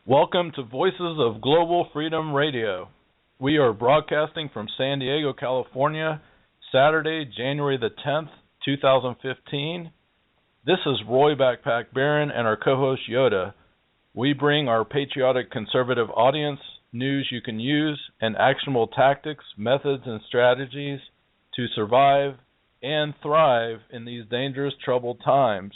Welcome to Voices of Global Freedom Radio. We are broadcasting from San Diego, California, Saturday, January the 10th, 2015. This is Roy Backpack Barron and our co-host Yoda. We bring our patriotic conservative audience news you can use and actionable tactics, methods, and strategies to survive and thrive in these dangerous, troubled times.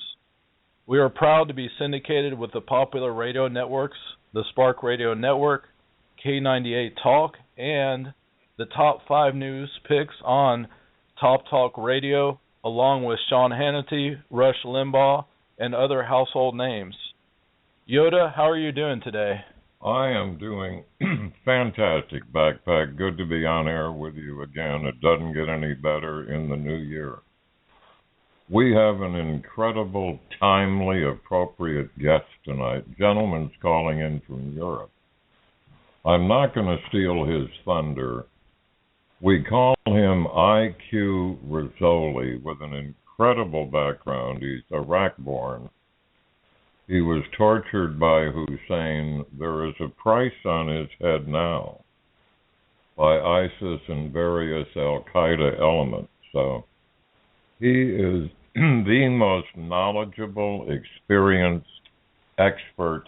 We are proud to be syndicated with the popular radio networks, the Spark Radio Network, K98 Talk, and the top 5 news picks on Top Talk Radio, along with Sean Hannity, Rush Limbaugh, and other household names. Yoda, how are you doing today? I am doing fantastic, Backpack. Good to be on air with you again. It doesn't get any better in the new year. We have an incredible, timely, appropriate guest tonight. Gentleman's calling in from Europe. I'm not going to steal his thunder. We call him I.Q. Rizzoli, with an incredible background. He's Iraq-born. He was tortured by Hussein. There is a price on his head now by ISIS and various al-Qaeda elements. So he is the most knowledgeable, experienced expert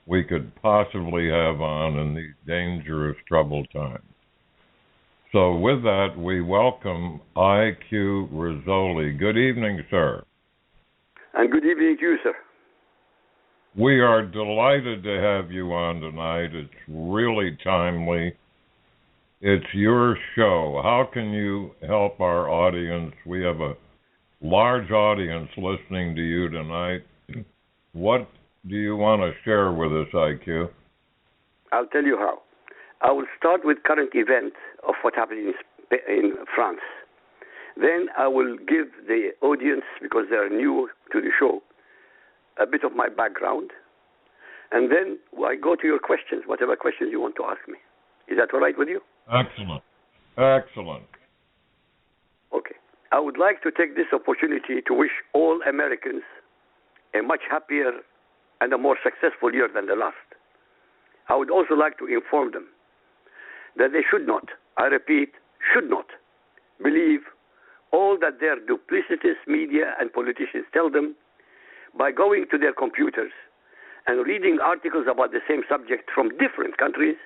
we could possibly have on in these dangerous, troubled times. So with that, we welcome I.Q. Rizzoli. Good evening, sir. And good evening to you, sir. We are delighted to have you on tonight. It's really timely. It's your show. How can you help our audience? We have a large audience listening to you tonight. What do you want to share with us, IQ? I'll tell you how. I will start with current events of what happened in France. Then I will give the audience, because they're new to the show, a bit of my background. And then I go to your questions, whatever questions you want to ask me. Is that all right with you? Excellent. Excellent. Okay. I would like to take this opportunity to wish all Americans a much happier and a more successful year than the last. I would also like to inform them that they should not, I repeat, should not believe all that their duplicitous media and politicians tell them by going to their computers and reading articles about the same subject from different countries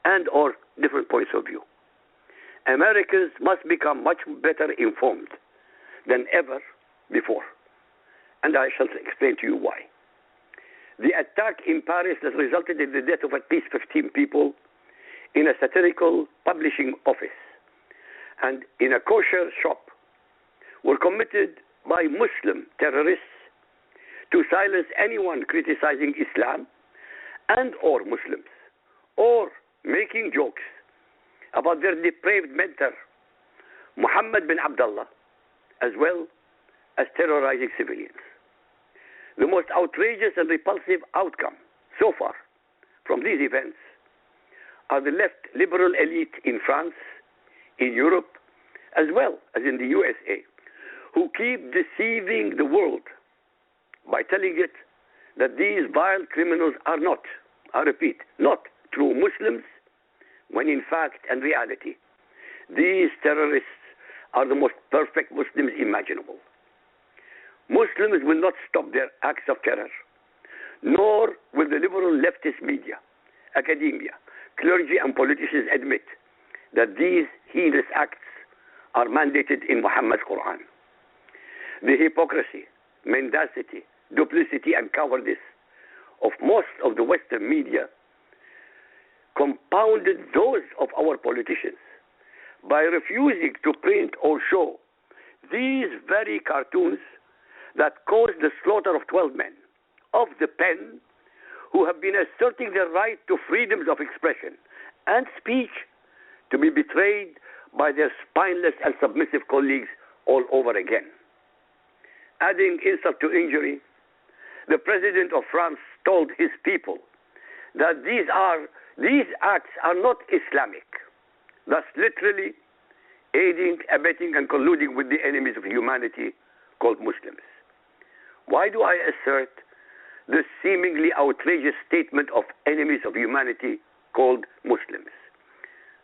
and or different points of view. Americans must become much better informed than ever before. And I shall explain to you why. The attack in Paris that resulted in the death of at least 15 people in a satirical publishing office and in a kosher shop were committed by Muslim terrorists to silence anyone criticizing Islam and or Muslims, or making jokes about their depraved mentor, Muhammad bin Abdullah, as well as terrorizing civilians. The most outrageous and repulsive outcome so far from these events are the left liberal elite in France, in Europe, as well as in the USA, who keep deceiving the world by telling it that these vile criminals are not, I repeat, not true Muslims, when in fact and reality, these terrorists are the most perfect Muslims imaginable. Muslims will not stop their acts of terror, nor will the liberal leftist media, academia, clergy, and politicians admit that these heinous acts are mandated in Muhammad's Quran. The hypocrisy, mendacity, duplicity, and cowardice of most of the Western media compounded those of our politicians by refusing to print or show these very cartoons that caused the slaughter of 12 men of the pen who have been asserting their right to freedoms of expression and speech to be betrayed by their spineless and submissive colleagues all over again. Adding insult to injury, the president of France told his people that these acts are not Islamic, thus literally aiding, abetting, and colluding with the enemies of humanity called Muslims. Why do I assert the seemingly outrageous statement of enemies of humanity called Muslims.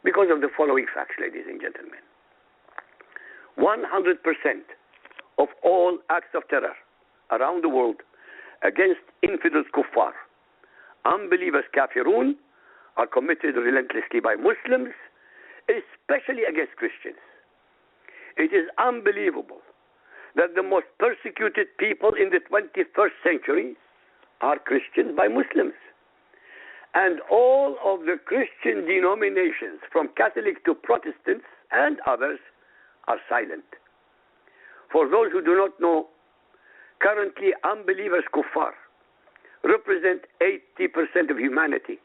Because of the following facts, ladies and gentlemen. 100% of all acts of terror around the world against infidels kuffar, unbelievers kafirun, are committed relentlessly by Muslims, especially against Christians. It is unbelievable that the most persecuted people in the 21st century are Christians by Muslims. And all of the Christian denominations, from Catholic to Protestants and others, are silent. For those who do not know, currently unbelievers kuffar represent 80% of humanity,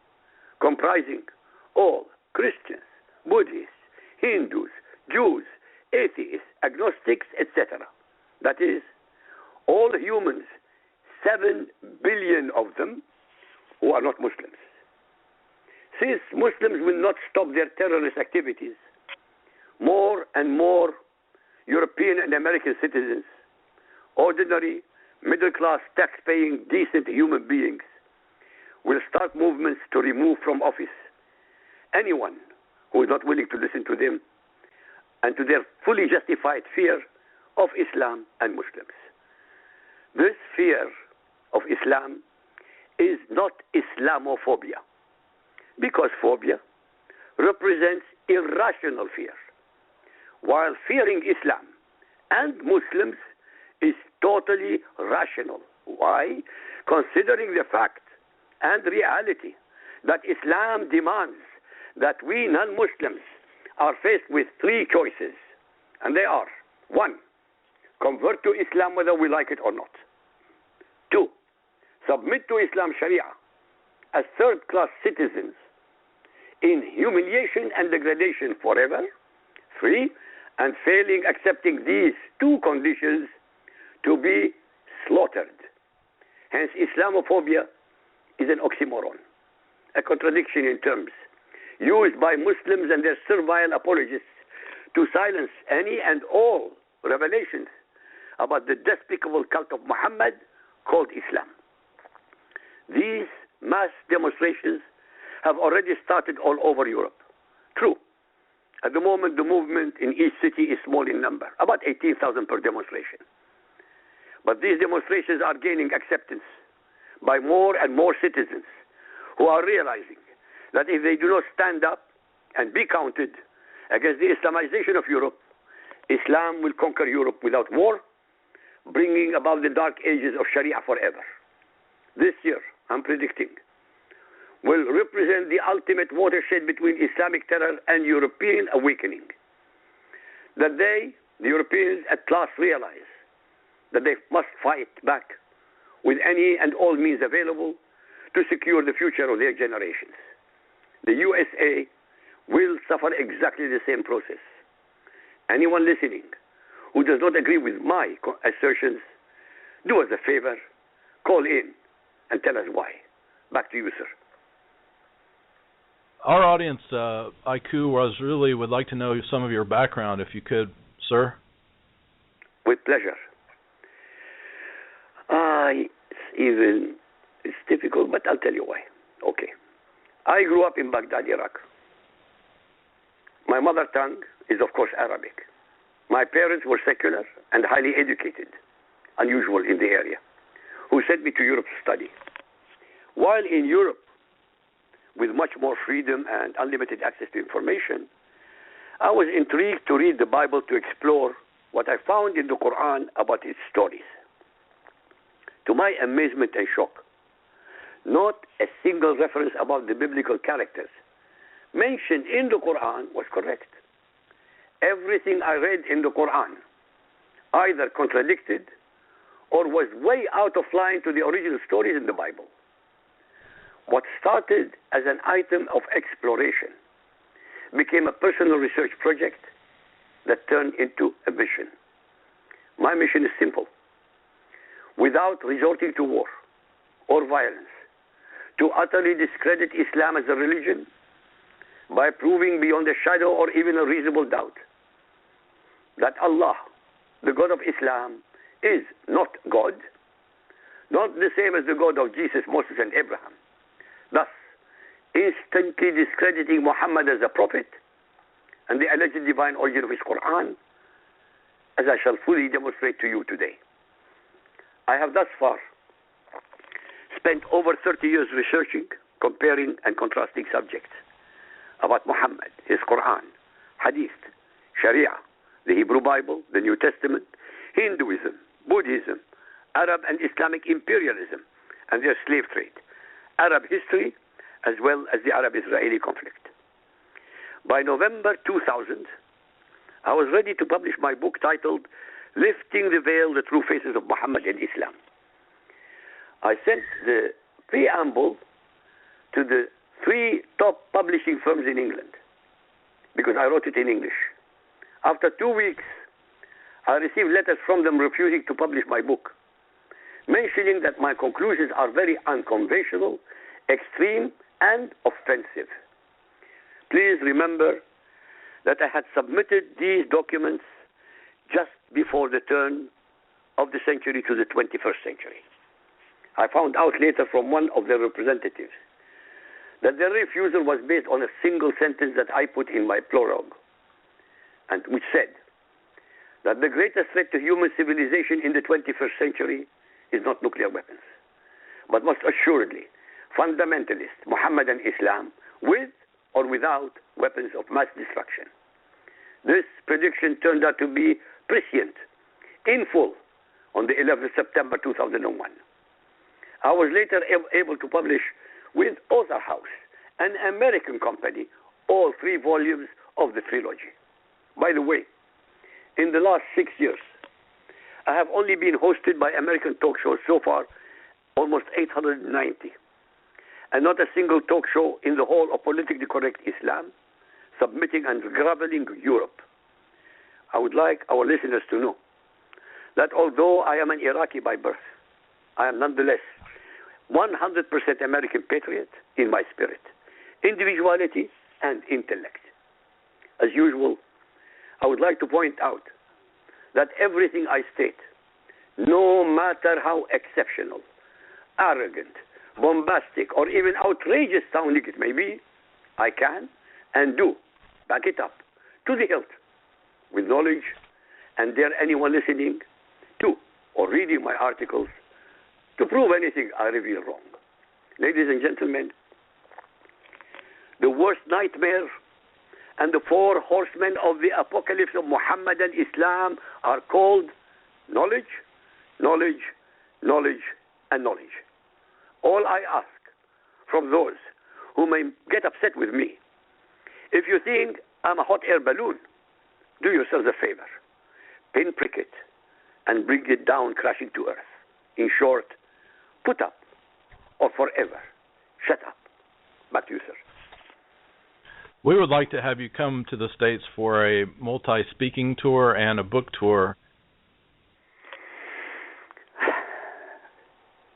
comprising all Christians, Buddhists, Hindus, Jews, atheists, agnostics, etc. That is, all humans, 7 billion of them, who are not Muslims. Since Muslims will not stop their terrorist activities, more and more European and American citizens, ordinary, middle-class, tax-paying, decent human beings, will start movements to remove from office anyone who is not willing to listen to them and to their fully justified fear of Islam and Muslims. This fear of Islam is not Islamophobia, because phobia represents irrational fear, while fearing Islam and Muslims is totally rational. Why? Considering the fact and reality that Islam demands that we non-Muslims are faced with 3 choices, and they are: 1, convert to Islam whether we like it or not; 2, submit to Islam Sharia as third-class citizens in humiliation and degradation forever; 3, and failing accepting these 2 conditions, to be slaughtered. Hence, Islamophobia is an oxymoron, a contradiction in terms, used by Muslims and their servile apologists to silence any and all revelations about the despicable cult of Muhammad called Islam. These mass demonstrations have already started all over Europe. True, at the moment the movement in each city is small in number, about 18,000 per demonstration. But these demonstrations are gaining acceptance by more and more citizens who are realizing that if they do not stand up and be counted against the Islamization of Europe, Islam will conquer Europe without war, bringing about the dark ages of Sharia forever. This year, I'm predicting, will represent the ultimate watershed between Islamic terror and European awakening. That they, the Europeans, at last realize that they must fight back with any and all means available to secure the future of their generations. The USA will suffer exactly the same process. Anyone listening who does not agree with my assertions, do us a favor, call in and tell us why. Back to you, sir. Our audience, IQ, would like to know some of your background, if you could, sir. With pleasure. It's difficult, but I'll tell you why. Okay. I grew up in Baghdad, Iraq. My mother tongue is, of course, Arabic. My parents were secular and highly educated, unusual in the area, who sent me to Europe to study. While in Europe, with much more freedom and unlimited access to information, I was intrigued to read the Bible to explore what I found in the Quran about its stories. To my amazement and shock, not a single reference about the biblical characters mentioned in the Quran was correct. Everything I read in the Quran either contradicted or was way out of line to the original stories in the Bible. What started as an item of exploration became a personal research project that turned into a mission. My mission is simple. Without resorting to war or violence, to utterly discredit Islam as a religion by proving beyond a shadow or even a reasonable doubt that Allah, the God of Islam, is not God, nor not the same as the God of Jesus, Moses, and Abraham, thus instantly discrediting Muhammad as a prophet and the alleged divine origin of his Quran, as I shall fully demonstrate to you today. I have thus far spent over 30 years researching, comparing, and contrasting subjects about Muhammad, his Quran, Hadith, Sharia, the Hebrew Bible, the New Testament, Hinduism, Buddhism, Arab and Islamic imperialism and their slave trade, Arab history, as well as the Arab-Israeli conflict. By November 2000, I was ready to publish my book titled Lifting the Veil, The True Faces of Muhammad and Islam. I sent the preamble to the 3 top publishing firms in England because I wrote it in English. After 2 weeks, I received letters from them refusing to publish my book, mentioning that my conclusions are very unconventional, extreme, and offensive. Please remember that I had submitted these documents just before the turn of the century to the 21st century. I found out later from one of their representatives that their refusal was based on a single sentence that I put in my prologue, and which said that the greatest threat to human civilization in the 21st century is not nuclear weapons, but most assuredly fundamentalist Mohammedan Islam with or without weapons of mass destruction. This prediction turned out to be prescient in full on the 11th of September 2001. I was later able to publish with Author House, an American company, all 3 volumes of the trilogy. By the way, in the last 6 years, I have only been hosted by American talk shows so far, almost 890. And not a single talk show in the whole of politically correct Islam, submitting and groveling Europe. I would like our listeners to know that although I am an Iraqi by birth, I am nonetheless 100% American patriot in my spirit, individuality, and intellect. As usual, I would like to point out that everything I state, no matter how exceptional, arrogant, bombastic, or even outrageous sounding it may be, I can and do back it up to the hilt with knowledge, and dare anyone listening to or reading my articles to prove anything I reveal wrong. Ladies and gentlemen, the worst nightmare and the 4 horsemen of the apocalypse of Muhammad and Islam are called knowledge, knowledge, knowledge, and knowledge. All I ask from those who may get upset with me, if you think I'm a hot air balloon, do yourselves a favor. Pinprick it and bring it down crashing to earth. In short, put up or forever shut up. Back to you, sir. We would like to have you come to the States for a multi-speaking tour and a book tour.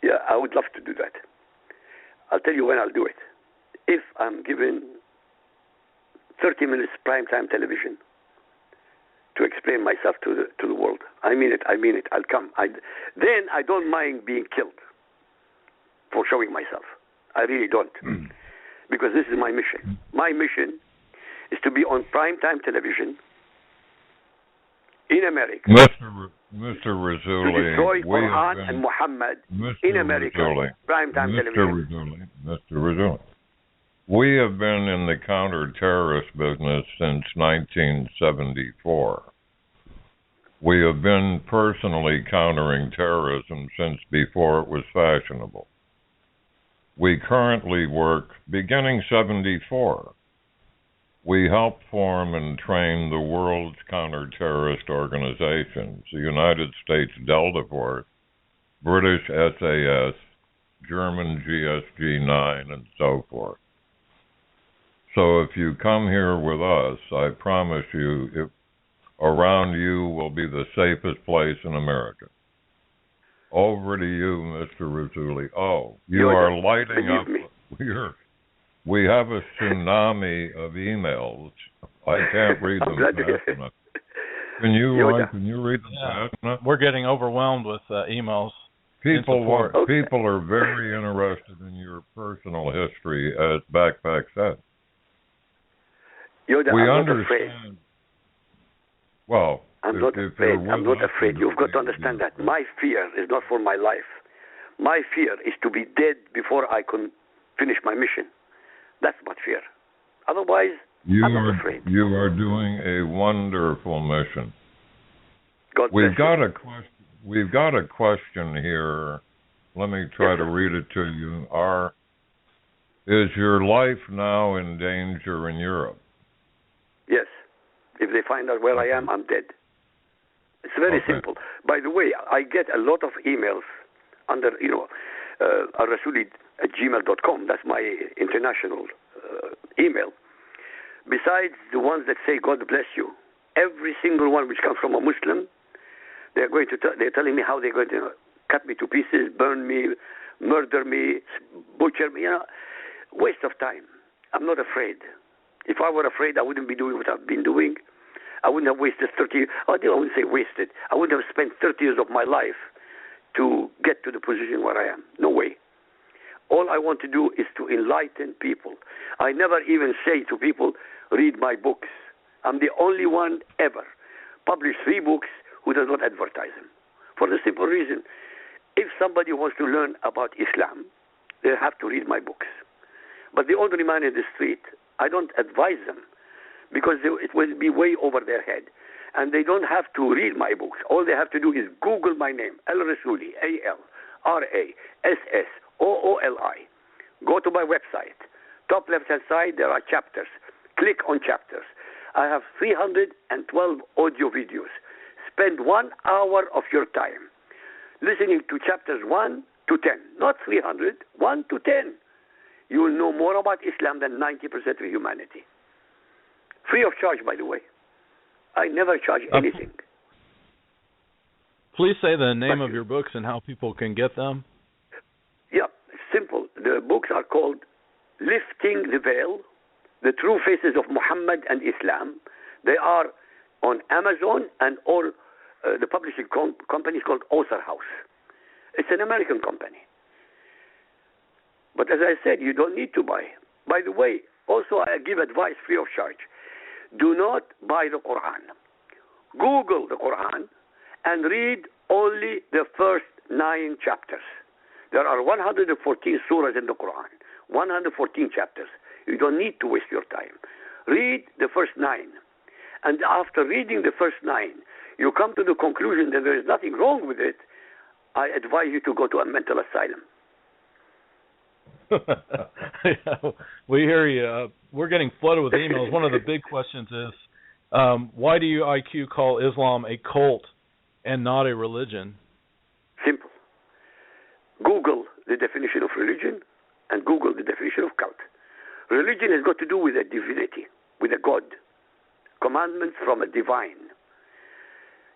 Yeah, I would love to do that. I'll tell you when I'll do it. If I'm given 30 minutes primetime television to explain myself to the world. I mean it. I'll come. Then I don't mind being killed for showing myself. I really don't. Because this is my mission. My mission is to be on primetime television in America. Mr. Rasooli, to destroy Quran and Muhammad in America, primetime television. Mr. Rasooli, we have been in the counter-terrorist business since 1974. We have been personally countering terrorism since before it was fashionable. We currently work, beginning 74. We help form and train the world's counter-terrorist organizations, the United States Delta Force, British SAS, German GSG-9, and so forth. So if you come here with us, I promise you, around you will be the safest place in America. Over to you, Mr. Rasooli. Oh, you are lighting up. We have a tsunami of emails. I can't read them fast enough. Can you read them fast enough? We're getting overwhelmed with emails. People support. people are very interested in your personal history, as Backpack said. Yoda, We I'm not understand. afraid. Well, I'm not afraid. I'm not afraid. You've got to understand that. My fear is not for my life. My fear is to be dead before I can finish my mission. That's my fear. Otherwise, I'm not afraid. You are doing a wonderful mission. God bless you. We've got a question here. Let me try to read it to you. Is your life now in danger in Europe? Yes. If they find out where I am, I'm dead. It's very simple. By the way, I get a lot of emails under, al-rasuli@gmail.com. That's my international email. Besides the ones that say, God bless you, every single one which comes from a Muslim, they're telling me how they're going to cut me to pieces, burn me, murder me, butcher me. Waste of time. I'm not afraid. If I were afraid, I wouldn't be doing what I've been doing. I wouldn't have wasted 30 years. I wouldn't say wasted. I wouldn't have spent 30 years of my life to get to the position where I am. No way. All I want to do is to enlighten people. I never even say to people, read my books. I'm the only one ever published 3 books who does not advertise them. For the simple reason, if somebody wants to learn about Islam, they have to read my books. But the ordinary man in the street, I don't advise them because it will be way over their head. And they don't have to read my books. All they have to do is Google my name, Al-Rasuli, A-L-R-A-S-S-O-O-L-I. Go to my website. Top left-hand side, there are chapters. Click on chapters. I have 312 audio videos. Spend 1 hour of your time listening to chapters 1 to 10. Not 300, 1 to 10. You will know more about Islam than 90% of humanity. Free of charge, by the way. I never charge anything. Please say the name of your books and how people can get them. Yeah, simple. The books are called Lifting the Veil, The True Faces of Muhammad and Islam. They are on Amazon, and all the publishing company is called Author House. It's an American company. But as I said, you don't need to buy. By the way, also I give advice free of charge. Do not buy the Quran. Google the Quran and read only the first 9 chapters. There are 114 surahs in the Quran, 114 chapters. You don't need to waste your time. Read the first 9. And after reading the first 9, you come to the conclusion that there is nothing wrong with it, I advise you to go to a mental asylum. We hear you. We're getting flooded with emails. One of the big questions is, why do you IQ call Islam a cult and not a religion? Simple. Google the definition of religion and Google the definition of cult. Religion has got to do with a divinity, with a God. Commandments from a divine.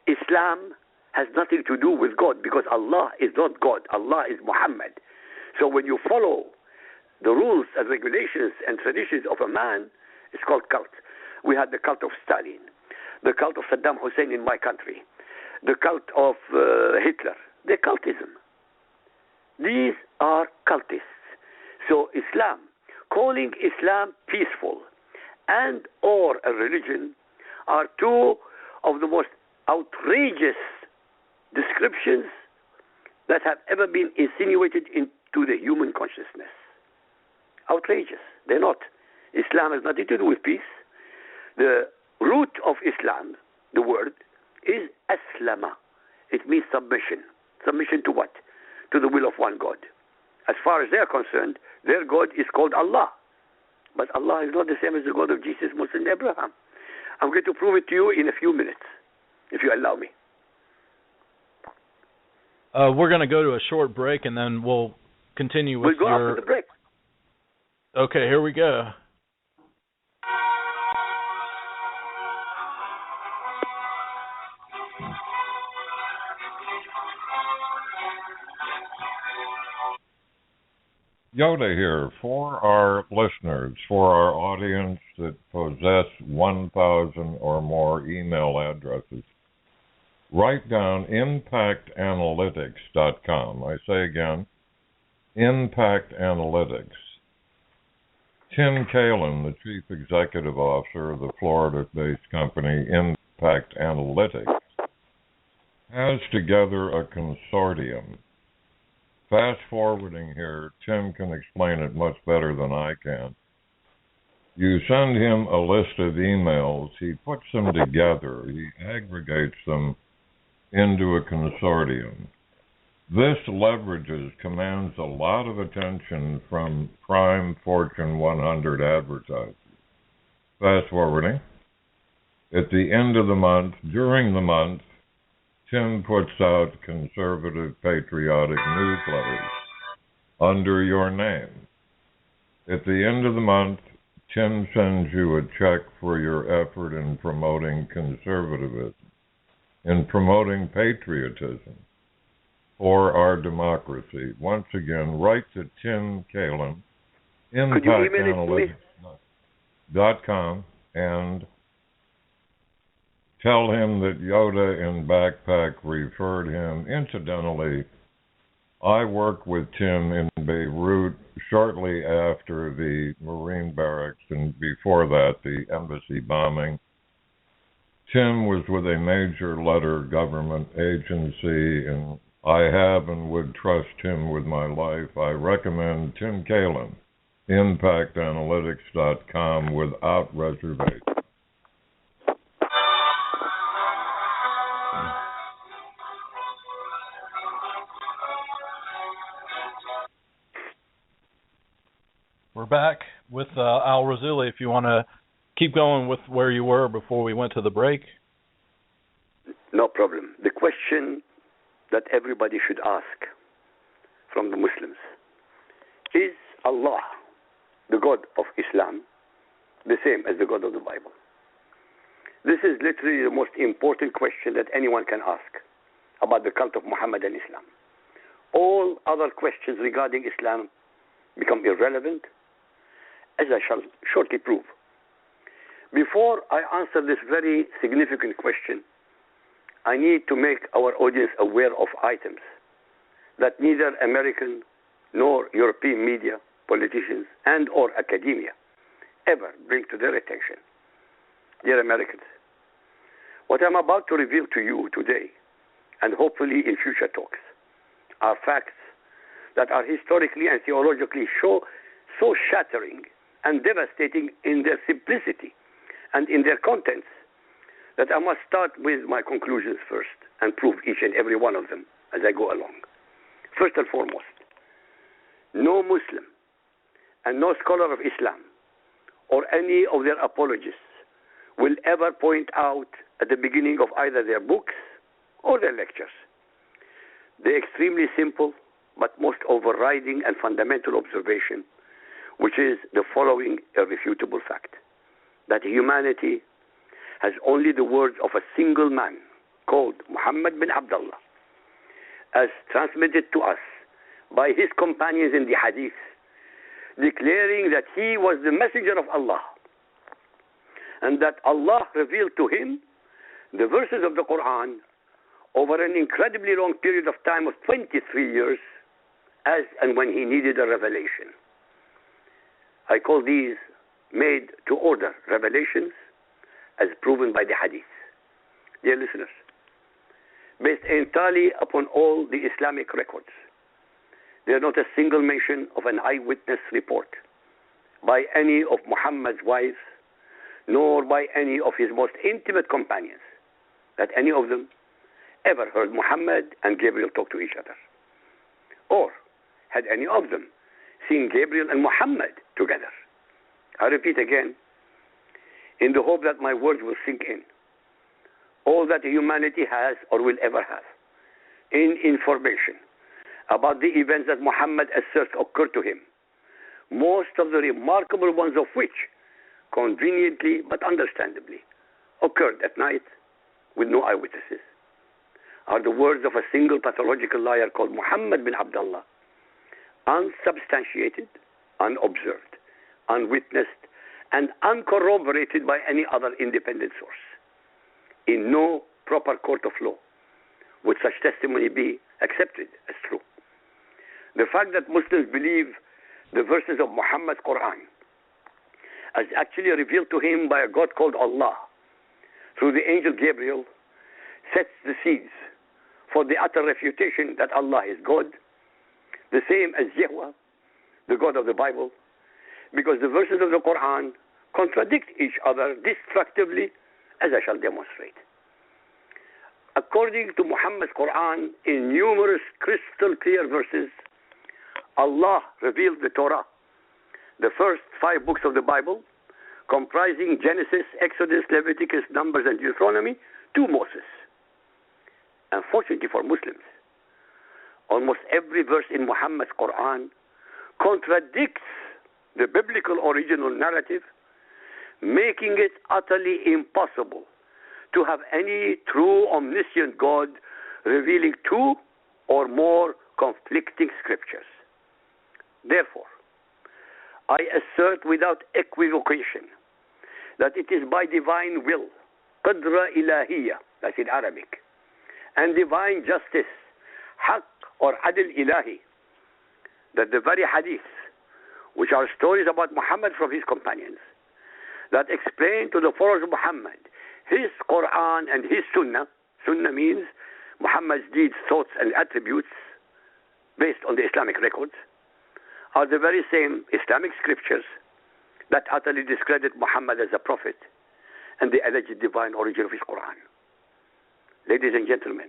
Islam has nothing to do with God because Allah is not God. Allah is Muhammad. So when you follow the rules and regulations and traditions of a man, it's called cult. We had the cult of Stalin, the cult of Saddam Hussein in my country, the cult of Hitler. They're cultism. These are cultists. So Islam, calling Islam peaceful and or a religion are 2 of the most outrageous descriptions that have ever been insinuated into the human consciousness. Outrageous. They're not. Islam has nothing to do with peace. The root of Islam, the word, is aslama. It means submission. Submission to what? To the will of one God. As far as they're concerned, their God is called Allah. But Allah is not the same as the God of Jesus, Moses, and Abraham. I'm going to prove it to you in a few minutes, if you allow me. We're going to go to a short break, and then we'll continue with We'll go after the break. Okay, here we go. Yoda here. For our listeners, for our audience that possess 1,000 or more email addresses, Write down impactanalytics.com. I say again, Impact Analytics. Tim Kalin, the Chief Executive Officer of the Florida-based company Impact Analytics, has together a consortium. Fast forwarding here, Tim can explain it much better than I can. You send him a list of emails, he puts them together, he aggregates them into a consortium. This commands a lot of attention from prime Fortune 100 advertisers. Fast forwarding. At the end of the month, during the month, Tim puts out conservative patriotic newsletters under your name. At the end of the month, Tim sends you a check for your effort in promoting conservatism, in promoting patriotism for our democracy. Once again, write to Tim Kalin, impactanalytics.com, and tell him that Yoda in Backpack referred him. Incidentally, I worked with Tim in Beirut shortly after the Marine barracks, and before that, the embassy bombing. Tim was with a major letter government agency, and I have and would trust him with my life. I recommend Tim Kalin, impactanalytics.com, without reservation. We're back with Al Razzulli. If you want to keep going with where you were before we went to the break. No problem. The question that everybody should ask from the Muslims, is Allah, the God of Islam, the same as the God of the Bible? This is literally the most important question that anyone can ask about the cult of Muhammad and Islam. All other questions regarding Islam become irrelevant, as I shall shortly prove. Before I answer this very significant question, I need to make our audience aware of items that neither American nor European media, politicians, and or academia ever bring to their attention. Dear Americans, what I'm about to reveal to you today, and hopefully in future talks, are facts that are historically and theologically so shattering and devastating in their simplicity and in their contents that I must start with my conclusions first and prove each and every one of them as I go along. First and foremost, no Muslim and no scholar of Islam or any of their apologists will ever point out at the beginning of either their books or their lectures the extremely simple but most overriding and fundamental observation, which is the following irrefutable fact: that humanity has only the words of a single man called Muhammad bin Abdullah, as transmitted to us by his companions in the Hadith, declaring that he was the messenger of Allah and that Allah revealed to him the verses of the Quran over an incredibly long period of time of 23 years, as and when he needed a revelation. I call these made-to-order revelations, as proven by the Hadith. Dear listeners, based entirely upon all the Islamic records, there is not a single mention of an eyewitness report by any of Muhammad's wives, nor by any of his most intimate companions, that any of them ever heard Muhammad and Gabriel talk to each other, or had any of them seen Gabriel and Muhammad together. I repeat again, in the hope that my words will sink in. All that humanity has or will ever have in information about the events that Muhammad asserts occurred to him, most of the remarkable ones of which, conveniently but understandably, occurred at night with no eyewitnesses, are the words of a single pathological liar called Muhammad bin Abdullah, unsubstantiated, unobserved, unwitnessed, and uncorroborated by any other independent source. In no proper court of law would such testimony be accepted as true? The fact that Muslims believe the verses of Muhammad's Quran as actually revealed to him by a God called Allah through the angel Gabriel sets the seeds for the utter refutation that Allah is God, the same as Yahweh, the God of the Bible, because the verses of the Quran contradict each other destructively, as I shall demonstrate. According to Muhammad's Quran, in numerous crystal clear verses, Allah revealed the Torah, the first 5 books of the Bible, comprising Genesis, Exodus, Leviticus, Numbers, and Deuteronomy, to Moses. Unfortunately for Muslims, almost every verse in Muhammad's Quran contradicts the biblical original narrative, making it utterly impossible to have any true omniscient God revealing 2 or more conflicting scriptures. Therefore, I assert without equivocation that it is by divine will, qadra ilahiyya, that's in Arabic, and divine justice, haqq or adl ilahi, that the very hadith, which are stories about Muhammad from his companions, that explain to the followers of Muhammad his Quran and his Sunnah. Sunnah means Muhammad's deeds, thoughts, and attributes based on the Islamic records, are the very same Islamic scriptures that utterly discredit Muhammad as a prophet and the alleged divine origin of his Quran. Ladies and gentlemen,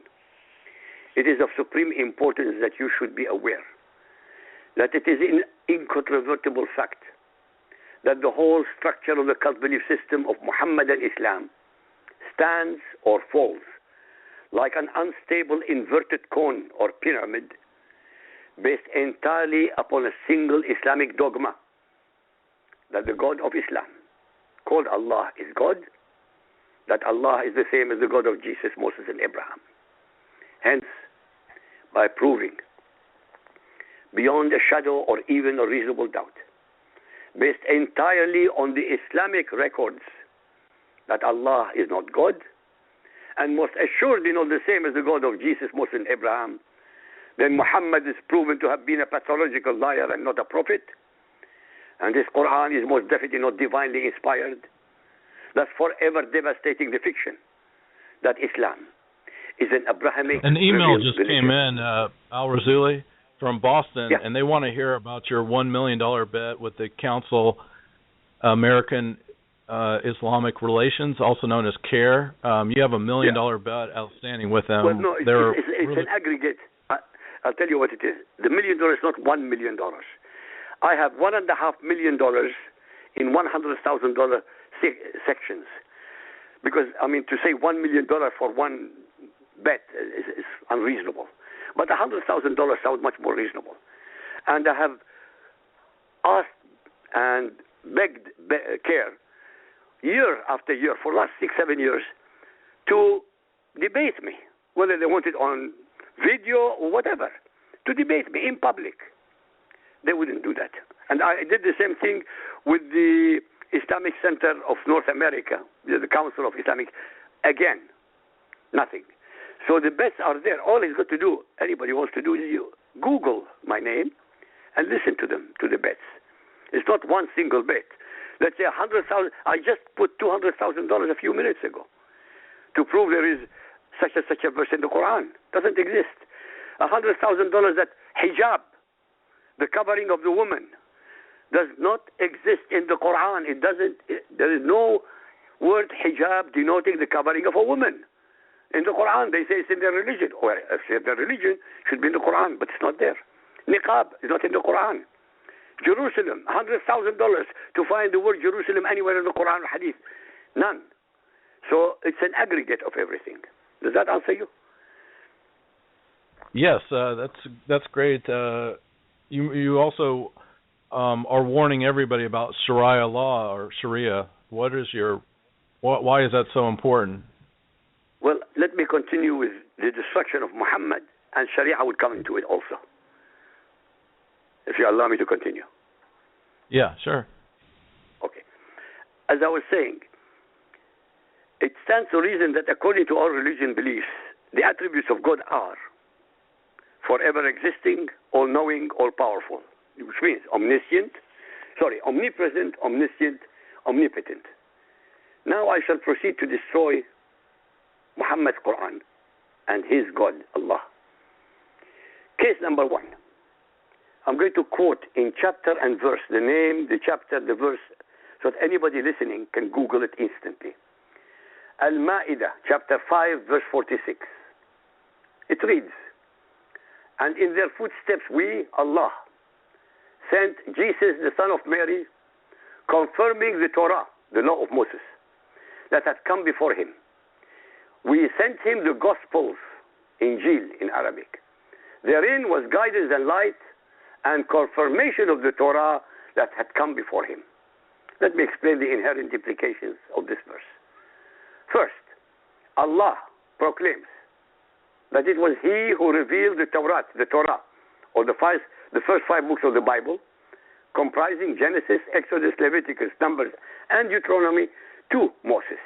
it is of supreme importance that you should be aware that it is an incontrovertible fact that the whole structure of the cult belief system of Muhammadan Islam stands or falls like an unstable inverted cone or pyramid based entirely upon a single Islamic dogma, that the God of Islam, called Allah, is God, that Allah is the same as the God of Jesus, Moses, and Abraham. Hence, by proving beyond a shadow or even a reasonable doubt, based entirely on the Islamic records, that Allah is not God, and most assuredly not the same as the God of Jesus, Moses, and Abraham, then Muhammad is proven to have been a pathological liar and not a prophet, and this Quran is most definitely not divinely inspired, thus forever devastating the fiction that Islam is an Abrahamic. An email just religion. came in, Al Razuli from Boston, Yeah. and they want to hear about your $1 million bet with the Council American Islamic Relations, also known as CARE. You have $1 million bet outstanding with them. Well, no, it's really an aggregate. I'll tell you what it is. The $1 million is not $1 million. I have $1.5 million in $100,000 sections. Because, I mean, to say $1 million for one bet is unreasonable. But $100,000 sounds much more reasonable. And I have asked and begged CARE year after year for the last 6-7 years to debate me, whether they want it on video or whatever, to debate me in public. They wouldn't do that. And I did the same thing with the Islamic Center of North America, the Council of Islamic. Again, nothing. So the bets are there. All he's got to do, anybody wants to do, is you Google my name and listen to them, to the bets. It's not one single bet. Let's say 100,000. I just put $200,000 a few minutes ago to prove there is such a verse in the Quran. Doesn't exist. $100,000 that hijab, the covering of the woman, does not exist in the Quran. It doesn't. There is no word hijab denoting the covering of a woman in the Quran. They say it's in their religion. Or if their religion should be in the Quran, but it's not there. Niqab is not in the Quran. Jerusalem, $100,000 to find the word Jerusalem anywhere in the Quran or Hadith. None. So it's an aggregate of everything. Does that answer you? Yes, that's great. You also are warning everybody about Sharia law or Sharia. Why is that so important? Well, let me continue with the destruction of Muhammad, and Sharia would come into it also. If you allow me to continue. Yeah, sure. Okay. As I was saying, it stands to reason that according to our religion beliefs, the attributes of God are forever existing, all-knowing, all-powerful, which means omnispresent, omniscient, omnipotent. Now I shall proceed to destroy Muhammad's Quran and his God, Allah. Case number 1. I'm going to quote in chapter and verse, the name, the chapter, the verse, so that anybody listening can Google it instantly. Al-Ma'idah, chapter 5, verse 46. It reads, "And in their footsteps we, Allah, sent Jesus, the son of Mary, confirming the Torah, the law of Moses, that had come before him. We sent him the Gospels, Injil in Arabic. Therein was guidance and light and confirmation of the Torah that had come before him." Let me explain the inherent implications of this verse. First, Allah proclaims that it was He who revealed the Torah, or the first 5 books of the Bible, comprising Genesis, Exodus, Leviticus, Numbers, and Deuteronomy, to Moses.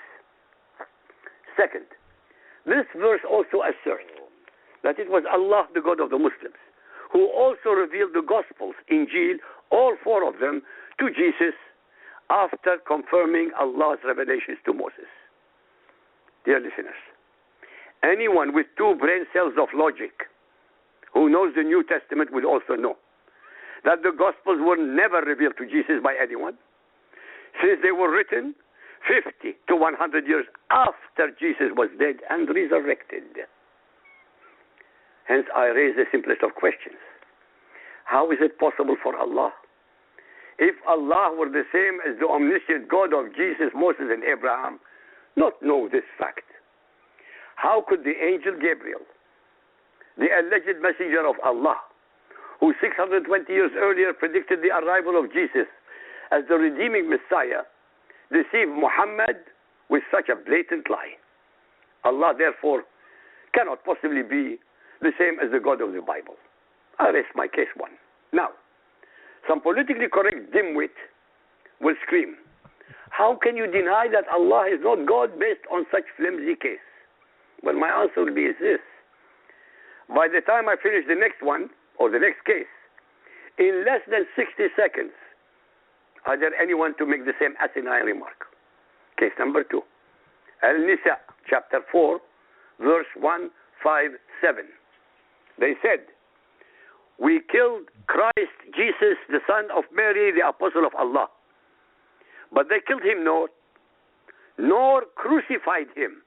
Second, this verse also asserts that it was Allah, the God of the Muslims, who also revealed the Gospels, Injil, all 4 of them, to Jesus after confirming Allah's revelations to Moses. Dear listeners, anyone with 2 brain cells of logic who knows the New Testament will also know that the Gospels were never revealed to Jesus by anyone, since they were written 50 to 100 years after Jesus was dead and resurrected. Hence, I raise the simplest of questions. How is it possible for Allah, if Allah were the same as the omniscient God of Jesus, Moses, and Abraham, not know this fact? How could the angel Gabriel, the alleged messenger of Allah, who 620 years earlier predicted the arrival of Jesus as the redeeming Messiah, deceive Muhammad with such a blatant lie? Allah, therefore, cannot possibly be the same as the God of the Bible. I rest my case 1. Now, some politically correct dimwit will scream, "How can you deny that Allah is not God based on such flimsy case?" Well, my answer will be is this. By the time I finish the next one, or the next case, in less than 60 seconds, are there anyone to make the same asinine remark? Case number 2. Al-Nisa, chapter 4, verse 157. They said, "We killed Christ Jesus, the son of Mary, the apostle of Allah. But they killed him not, nor crucified him.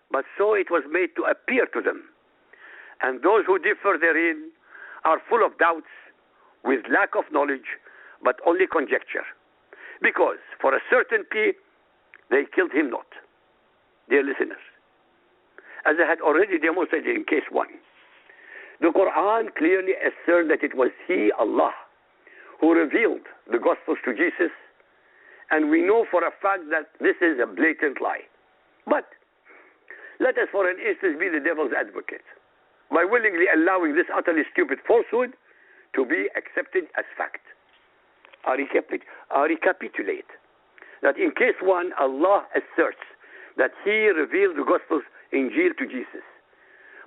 But so it was made to appear to them. And those who differ therein are full of doubts, with lack of knowledge, but only conjecture. Because for a certainty, they killed him not." Dear listeners, as I had already demonstrated in case 1, the Quran clearly asserts that it was He, Allah, who revealed the Gospels to Jesus, and we know for a fact that this is a blatant lie. But let us for an instant be the devil's advocate by willingly allowing this utterly stupid falsehood to be accepted as fact. I recapitulate that in case 1, Allah asserts that He revealed the Gospels, Injil, to Jesus.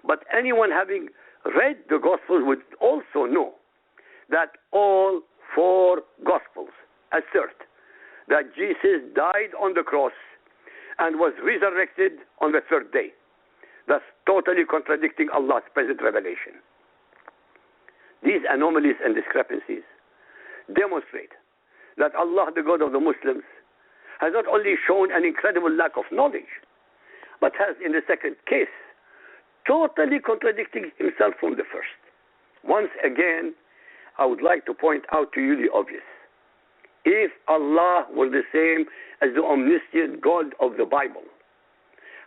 But anyone having read the Gospels would also know that all 4 Gospels assert that Jesus died on the cross and was resurrected on the 3rd day, thus totally contradicting Allah's present revelation. These anomalies and discrepancies demonstrate that Allah, the God of the Muslims, has not only shown an incredible lack of knowledge, but has, in the second case, totally contradicting himself from the first. Once again, I would like to point out to you the obvious. If Allah were the same as the omniscient God of the Bible,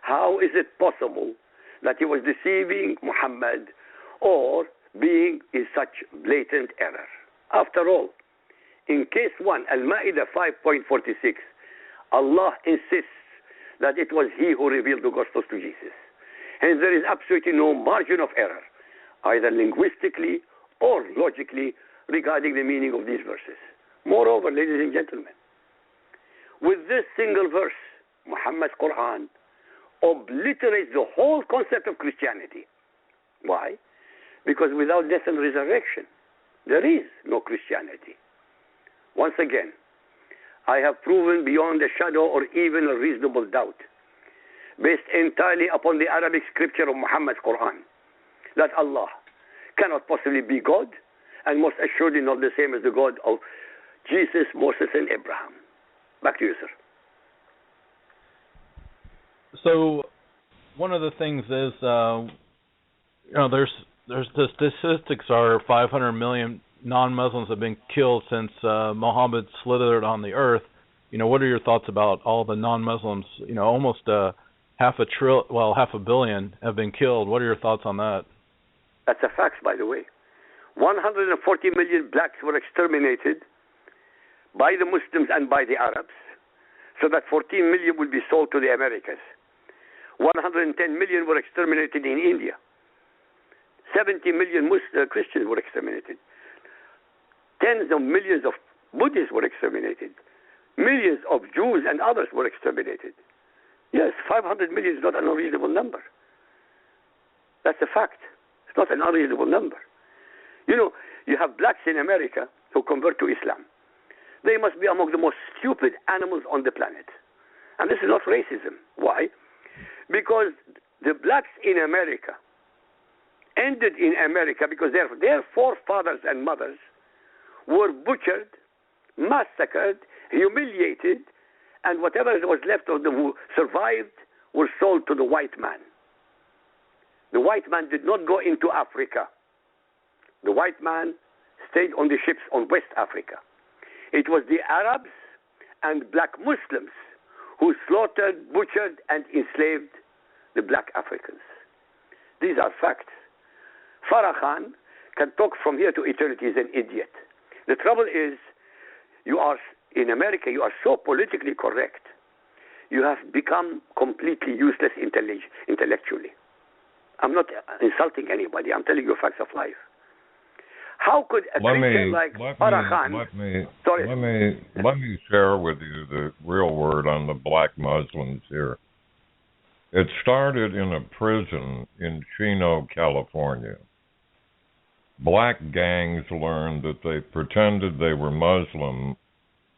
how is it possible that He was deceiving Muhammad or being in such blatant error? After all, in case 1, Al-Ma'idah 5.46, Allah insists that it was He who revealed the Gospels to Jesus. Hence, there is absolutely no margin of error, either linguistically or logically, regarding the meaning of these verses. Moreover, ladies and gentlemen, with this single verse, Muhammad's Quran obliterates the whole concept of Christianity. Why? Because without death and resurrection, there is no Christianity. Once again, I have proven beyond a shadow or even a reasonable doubt, based entirely upon the Arabic scripture of Muhammad's Quran, that Allah cannot possibly be God, and most assuredly not the same as the God of Jesus, Moses, and Abraham. Back to you, sir. So, one of the things is, there's the statistics are 500 million non-Muslims have been killed since Muhammad slithered on the earth. What are your thoughts about all the non-Muslims? Almost half a billion have been killed. What are your thoughts on that? That's a fact, by the way. 140 million blacks were exterminated by the Muslims and by the Arabs, so that 14 million will be sold to the Americas. 110 million were exterminated in India. 70 million Christians were exterminated. Tens of millions of Buddhists were exterminated. Millions of Jews and others were exterminated. Yes, 500 million is not an unreasonable number. That's a fact. It's not an unreasonable number. You have blacks in America who convert to Islam. They must be among the most stupid animals on the planet. And this is not racism. Why? Because the blacks in America ended in America because their forefathers and mothers were butchered, massacred, humiliated, and whatever was left of them who survived were sold to the white man. The white man did not go into Africa. The white man stayed on the ships on West Africa. It was the Arabs and black Muslims who slaughtered, butchered, and enslaved the black Africans. These are facts. Farah Khan can talk from here to eternity. He's an idiot. The trouble is, in America, you are so politically correct. You have become completely useless intellectually. I'm not insulting anybody. I'm telling you facts of life. How could a Christian like Farah Khan... Let me share with you the real word on the black Muslims here. It started in a prison in Chino, California. Black gangs learned that they pretended they were Muslim,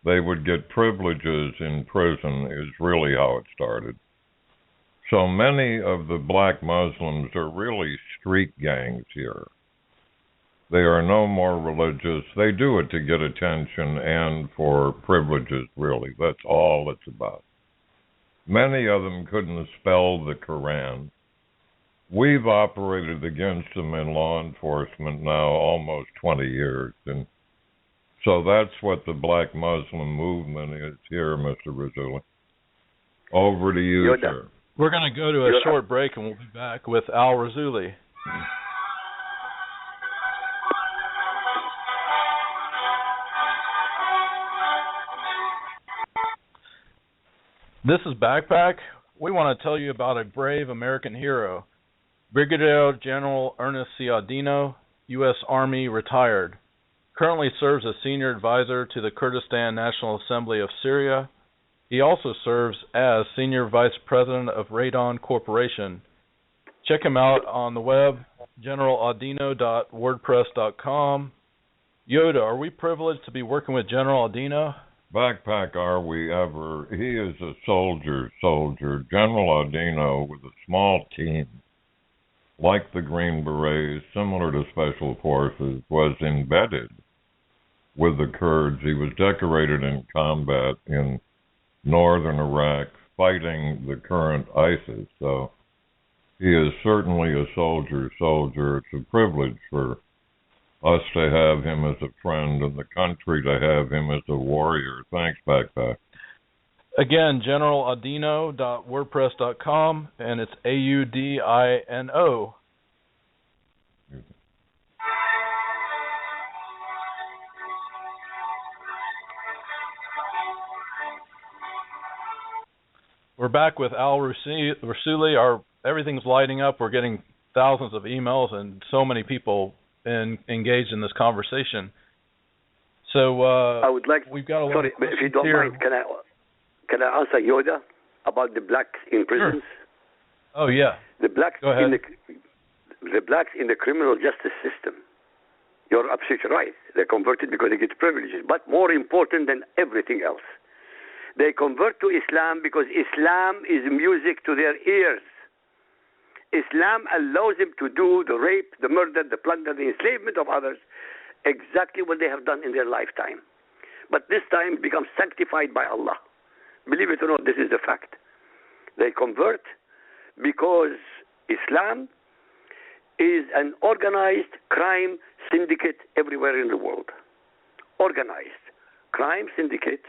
they would get privileges in prison is really how it started. So many of the black Muslims are really street gangs here. They are no more religious. They do it to get attention and for privileges, really. That's all it's about. Many of them couldn't spell the Quran. We've operated against them in law enforcement now almost 20 years. And so that's what the black Muslim movement is here, Mr. Rassouli. Over to you, sir. We're going to go to a short break, and we'll be back with Al Rassouli. This is Backpack. We want to tell you about a brave American hero, Brigadier General Ernest Cialdino, U.S. Army, retired. Currently serves as senior advisor to the Kurdistan National Assembly of Syria. He also serves as Senior Vice President of Radon Corporation. Check him out on the web, generalaudino.wordpress.com. Yoda, are we privileged to be working with General Audino? Backpack, are we ever? He is a soldier. General Audino, with a small team, like the Green Berets, similar to Special Forces, was embedded with the Kurds. He was decorated in combat in northern Iraq fighting the current ISIS. So he is certainly a soldier. It's a privilege for us to have him as a friend and the country to have him as a warrior. Thanks, Backpack. Again, generalaudino.wordpress.com, and it's AUDINO. We're back with Al Rassouli. Everything's lighting up. We're getting thousands of emails and so many people engaged in this conversation. So I would like. We've got a lot. Sorry, if you don't mind, can I answer Yoda about the blacks in prisons? Oh, yeah. The blacks Go ahead. The blacks in the criminal justice system. You're absolutely right. They're converted because they get privileges. But more important than everything else, they convert to Islam because Islam is music to their ears. Islam allows them to do the rape, the murder, the plunder, the enslavement of others, exactly what they have done in their lifetime. But this time it becomes sanctified by Allah. Believe it or not, this is the fact. They convert because Islam is an organized crime syndicate everywhere in the world. Organized crime syndicate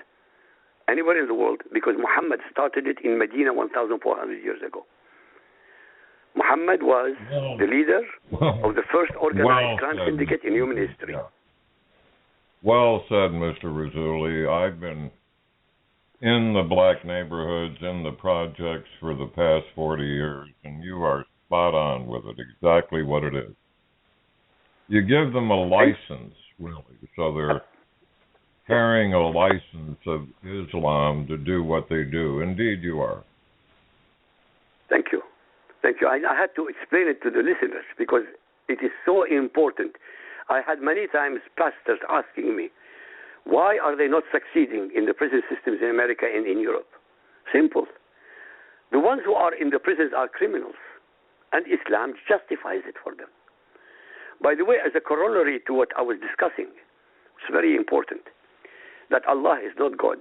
anywhere in the world, because Muhammad started it in Medina 1,400 years ago. Muhammad was the leader of the first organized crime syndicate in human history. Yeah. Well said, Mr. Razuli. I've been in the black neighborhoods, in the projects for the past 40 years, and you are spot on with it, exactly what it is. You give them a license, really, so they're carrying a license of Islam to do what they do. Indeed, you are. Thank you. Thank you. I had to explain it to the listeners because it is so important. I had many times pastors asking me, why are they not succeeding in the prison systems in America and in Europe? Simple. The ones who are in the prisons are criminals, and Islam justifies it for them. By the way, as a corollary to what I was discussing, it's very important that Allah is not God,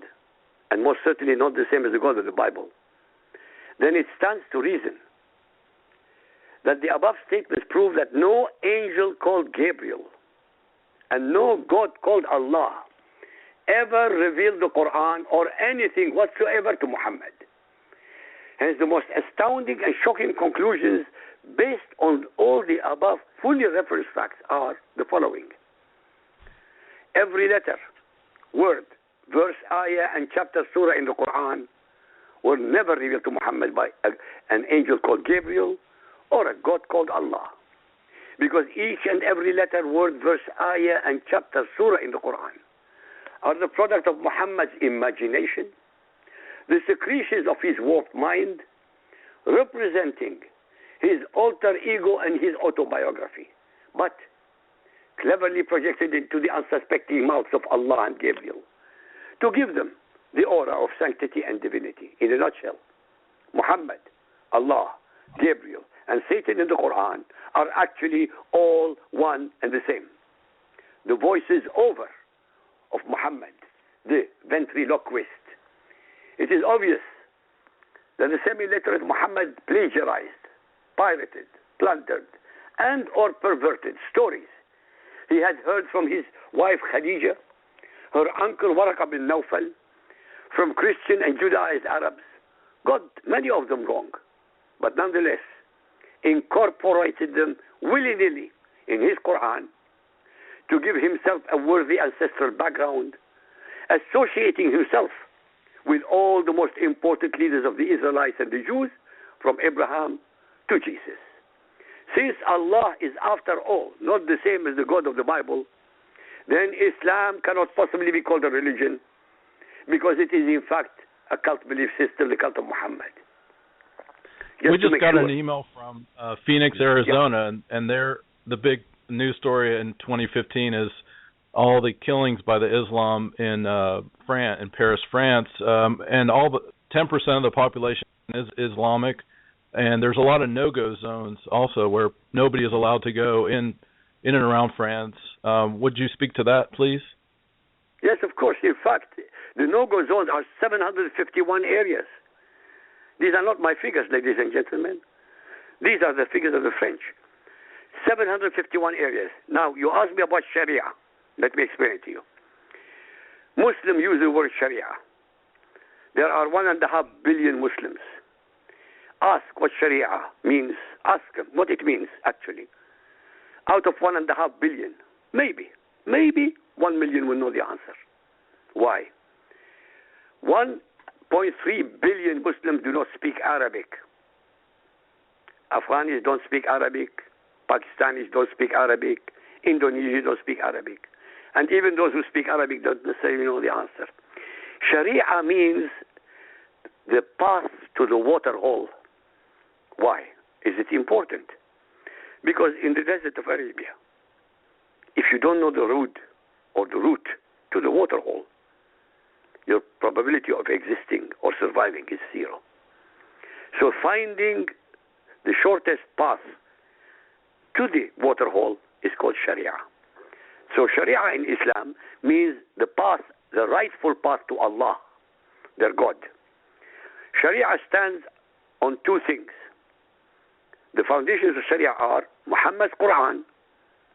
and most certainly not the same as the God of the Bible. Then it stands to reason that the above statements prove that no angel called Gabriel and no God called Allah ever revealed the Quran or anything whatsoever to Muhammad. Hence, the most astounding and shocking conclusions based on all the above fully referenced facts are the following. Every letter, word, verse, ayah, and chapter, surah in the Quran were never revealed to Muhammad by an angel called Gabriel or a God called Allah. Because each and every letter, word, verse, ayah, and chapter, surah in the Quran are the product of Muhammad's imagination, the secretions of his warped mind, representing his alter ego and his autobiography, but cleverly projected into the unsuspecting mouths of Allah and Gabriel to give them the aura of sanctity and divinity. In a nutshell, Muhammad, Allah, Gabriel, and Satan in the Quran are actually all one and the same. The voices over of Muhammad, the ventriloquist. It is obvious that the semi-literate Muhammad plagiarized, pirated, plundered, and or perverted stories he had heard from his wife Khadija, her uncle Waraka bin Nawfal, from Christian and Judaized Arabs, got many of them wrong, but nonetheless incorporated them willy-nilly in his Quran to give himself a worthy ancestral background, associating himself with all the most important leaders of the Israelites and the Jews, from Abraham to Jesus. Since Allah is, after all, not the same as the God of the Bible, then Islam cannot possibly be called a religion, because it is in fact a cult belief system, the cult of Muhammad. We just got an email from Phoenix, Arizona, and the big news story in 2015 is all the killings by the Islam in Paris, France, and all but 10% of the population is Islamic, and there's a lot of no-go zones also where nobody is allowed to go in and around France. Would you speak to that, please? Yes, of course. In fact, the no-go zones are 751 areas. These are not my figures, ladies and gentlemen. These are the figures of the French. 751 areas. Now, you asked me about Sharia. Let me explain it to you. Muslims use the word Sharia. There are 1.5 billion Muslims. Ask what Sharia means. Ask them what it means, actually. Out of 1.5 billion, maybe 1 million will know the answer. Why? 1.3 billion Muslims do not speak Arabic. Afghanis don't speak Arabic. Pakistanis don't speak Arabic. Indonesians don't speak Arabic. And even those who speak Arabic don't necessarily know the answer. Sharia means the path to the water hole. Why is it important? Because in the desert of Arabia, if you don't know the route to the water hole, your probability of existing or surviving is zero. So finding the shortest path to the water hole is called Sharia. So Sharia in Islam means the path, the rightful path to Allah, their God. Sharia stands on two things. The foundations of Sharia are Muhammad's Quran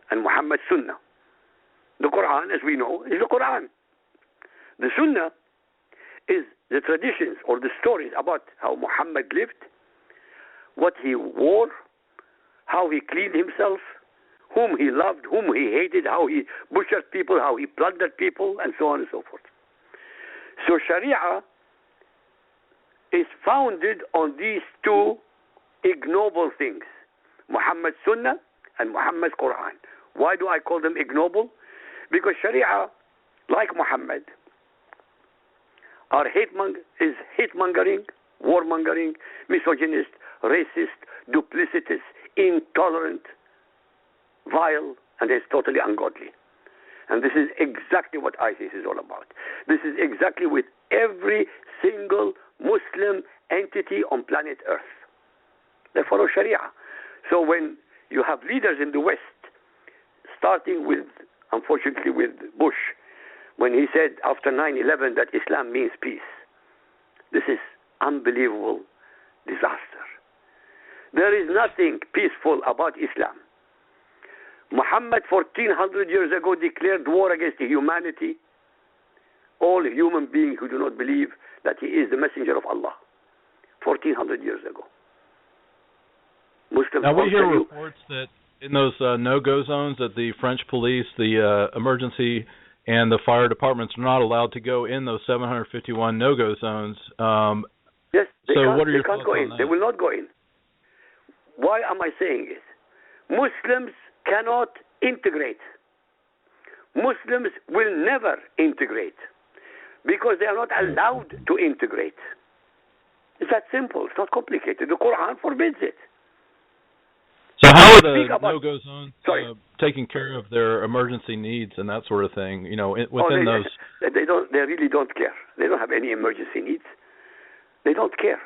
and Muhammad's Sunnah. The Quran, as we know, is the Quran. The Sunnah is the traditions or the stories about how Muhammad lived, what he wore, how he cleaned himself, whom he loved, whom he hated, how he butchered people, how he plundered people, and so on and so forth. So Sharia is founded on these two ignoble things, Muhammad's Sunnah and Muhammad's Quran. Why do I call them ignoble? Because Sharia, like Muhammad, is hate-mongering, war-mongering, misogynist, racist, duplicitous, intolerant, vile, and is totally ungodly. And this is exactly what ISIS is all about. This is exactly with every single Muslim entity on planet Earth. They follow Sharia. So when you have leaders in the West, starting with, unfortunately, with Bush, when he said after 9/11 that Islam means peace, this is unbelievable disaster. There is nothing peaceful about Islam. Muhammad 1400 years ago declared war against humanity, all human beings who do not believe that he is the messenger of Allah. 1400 years ago. Muslims now we hear reports that in those no-go zones that the French police, the emergency and the fire departments are not allowed to go in those 751 no-go zones. Yes, they so can't, what are your they can't thoughts go on in. that? They will not go in. Why am I saying it? Muslims cannot integrate. Muslims will never integrate because they are not allowed to integrate. It's that simple. It's not complicated. The Quran forbids it. So how are the no-go zones taking care of their emergency needs and that sort of thing? You know, within those. They don't. They really don't care. They don't have any emergency needs. They don't care.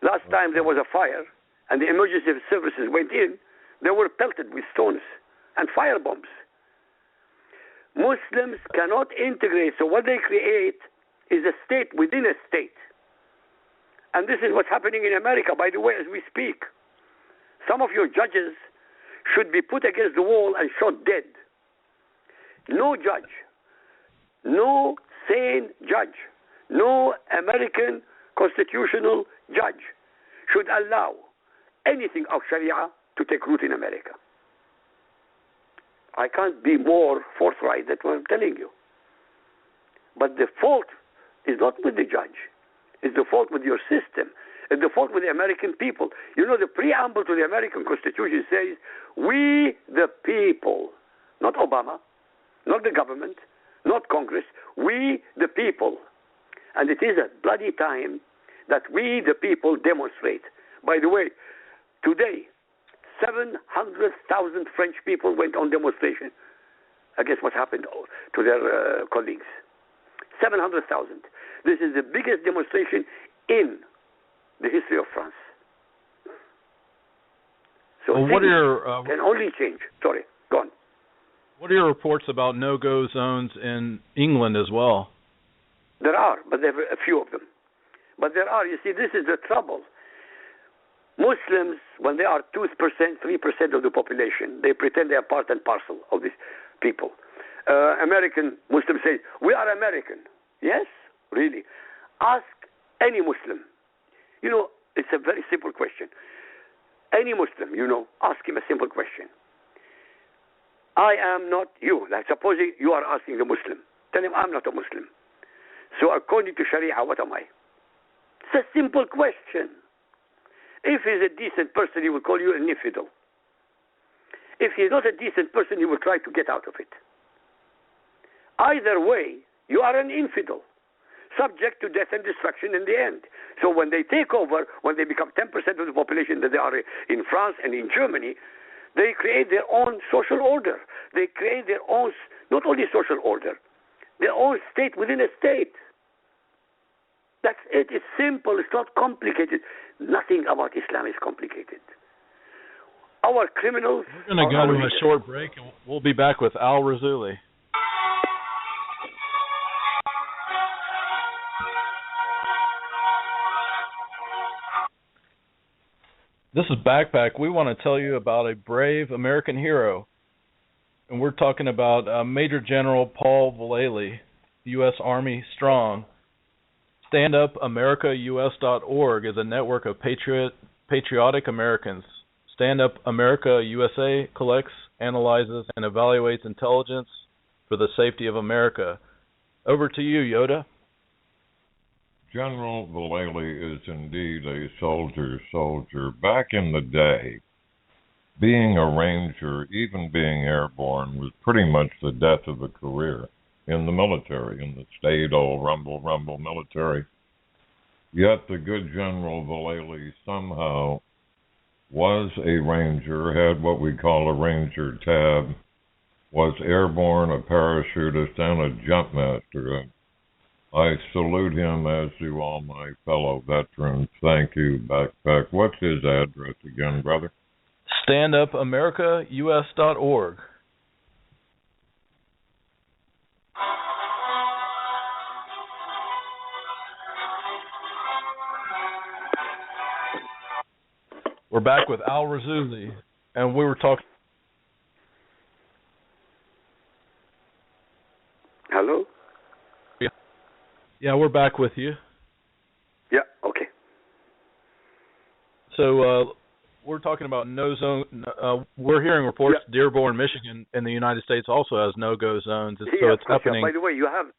Last time there was a fire and the emergency services went in, they were pelted with stones and fire bombs. Muslims cannot integrate, so what they create is a state within a state. And this is what's happening in America, by the way, as we speak. Some of your judges should be put against the wall and shot dead. No judge, no sane judge, no American constitutional judge should allow anything of Sharia to take root in America. I can't be more forthright than what I'm telling you. But the fault is not with the judge. It's the fault with your system. It's the fault with the American people. You know, the preamble to the American Constitution says, we the people, not Obama, not the government, not Congress, we the people. And it is a bloody time that we the people demonstrate. By the way, today, 700,000 French people went on demonstration against what happened to their colleagues. 700,000. This is the biggest demonstration in the history of France. So what can only change. Sorry, go on. What are your reports about no-go zones in England as well? There are, but there are a few of them. But there are. You see, this is the trouble. Muslims, when they are 2%, 3% of the population, they pretend they are part and parcel of these people. American Muslims say, we are American. Yes, really. Ask any Muslim. You know, it's a very simple question. Any Muslim, you know, ask him a simple question. I am not you. Like supposing you are asking the Muslim. Tell him, I'm not a Muslim. So according to Sharia, what am I? It's a simple question. If he's a decent person, he will call you an infidel. If he's not a decent person, he will try to get out of it. Either way, you are an infidel, subject to death and destruction in the end. So when they take over, when they become 10% of the population that they are in France and in Germany, they create their own social order. They create their own, not only social order, their own state within a state. That's it. It's simple. It's not complicated. Nothing about Islam is complicated. Our criminals... We're going to go to a short break, and we'll be back with Al Razuli. This is Backpack. We want to tell you about a brave American hero. And we're talking about Major General Paul Vallely, U.S. Army Strong. StandUpAmericaUS.org is a network of patriotic Americans. Stand Up America USA collects, analyzes, and evaluates intelligence for the safety of America. Over to you, Yoda. General Vallely is indeed a soldier's soldier. Back in the day, being a ranger, even being airborne, was pretty much the death of a career in the military, in the staid old rumble military. Yet the good General Vallely somehow was a ranger, had what we call a ranger tab, was airborne, a parachutist, and a jump master. I salute him, as do all my fellow veterans. Thank you, Backpack. What's his address again, brother? StandUpAmericaUS.org. We're back with Al Razuli, and we were talking... Hello? Yeah, we're back with you. Yeah, okay. So we're talking about no zone. We're hearing reports Dearborn, Michigan, in the United States also has no-go zones. So it's happening. By the way, you have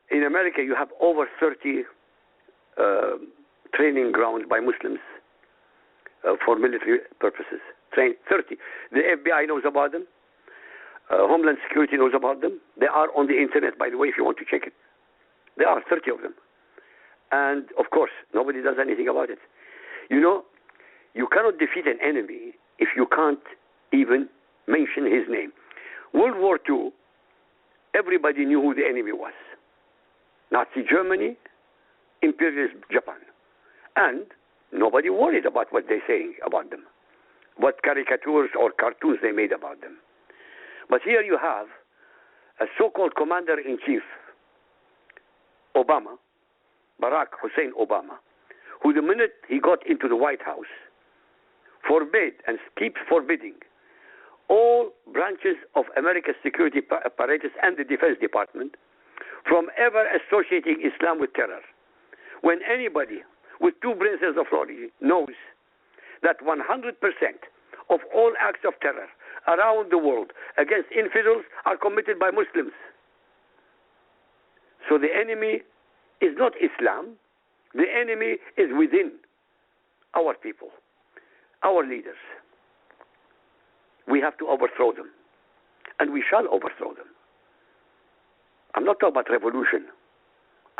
in America you have over 30 training grounds by Muslims for military purposes. 30. The FBI knows about them. Homeland Security knows about them. They are on the internet, by the way, if you want to check it. There are 30 of them. And, of course, nobody does anything about it. You know, you cannot defeat an enemy if you can't even mention his name. World War II, everybody knew who the enemy was. Nazi Germany, imperialist Japan. And nobody worried about what they're saying about them, what caricatures or cartoons they made about them. But here you have a so-called commander-in-chief, Obama, Barack Hussein Obama, who the minute he got into the White House, forbade and keeps forbidding all branches of America's security apparatus and the Defense Department from ever associating Islam with terror. When anybody with two brain cells of logic knows that 100% of all acts of terror around the world against infidels are committed by Muslims. So the enemy is not Islam. The enemy is within our people, our leaders. We have to overthrow them, and we shall overthrow them. I'm not talking about revolution.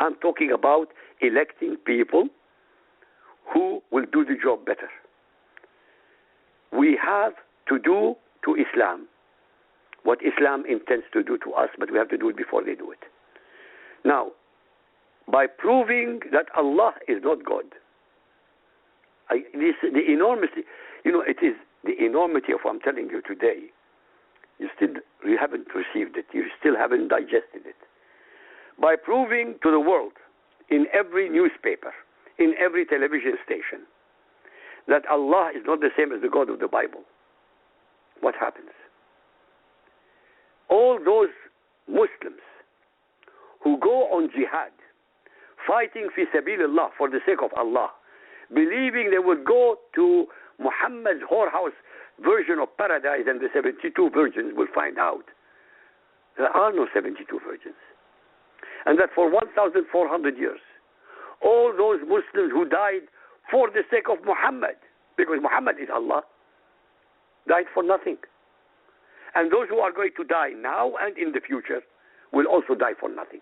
I'm talking about electing people who will do the job better. We have to do to Islam what Islam intends to do to us, but we have to do it before they do it. Now, by proving that Allah is not God, the enormity, it is the enormity of what I'm telling you today. You haven't received it. You still haven't digested it. By proving to the world, in every newspaper, in every television station, that Allah is not the same as the God of the Bible, what happens? All those Muslims who go on jihad, fighting fi sabilillah, for the sake of Allah, believing they would go to Muhammad's whorehouse version of paradise and the 72 virgins, will find out there are no 72 virgins. And that for 1,400 years, all those Muslims who died for the sake of Muhammad, because Muhammad is Allah, died for nothing. And those who are going to die now and in the future will also die for nothing.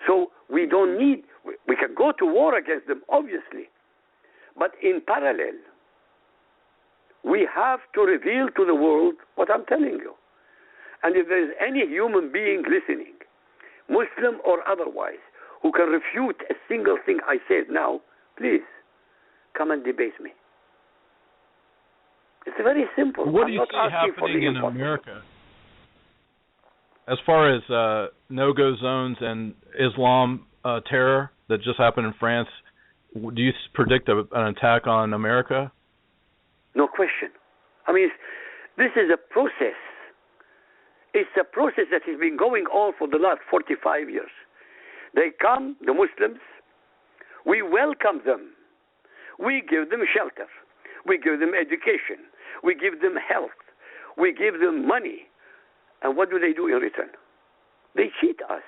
So we don't need, we can go to war against them, obviously. But in parallel, we have to reveal to the world what I'm telling you. And if there is any human being listening, Muslim or otherwise, who can refute a single thing I said now, please come and debate me. It's very simple. What do you see happening in America as far as no-go zones and Islam terror that just happened in France? Do you predict an attack on America? No question. I mean, this is a process. It's a process that has been going on for the last 45 years. They come, the Muslims, we welcome them. We give them shelter. We give them education. We give them health. We give them money. And what do they do in return? They cheat us.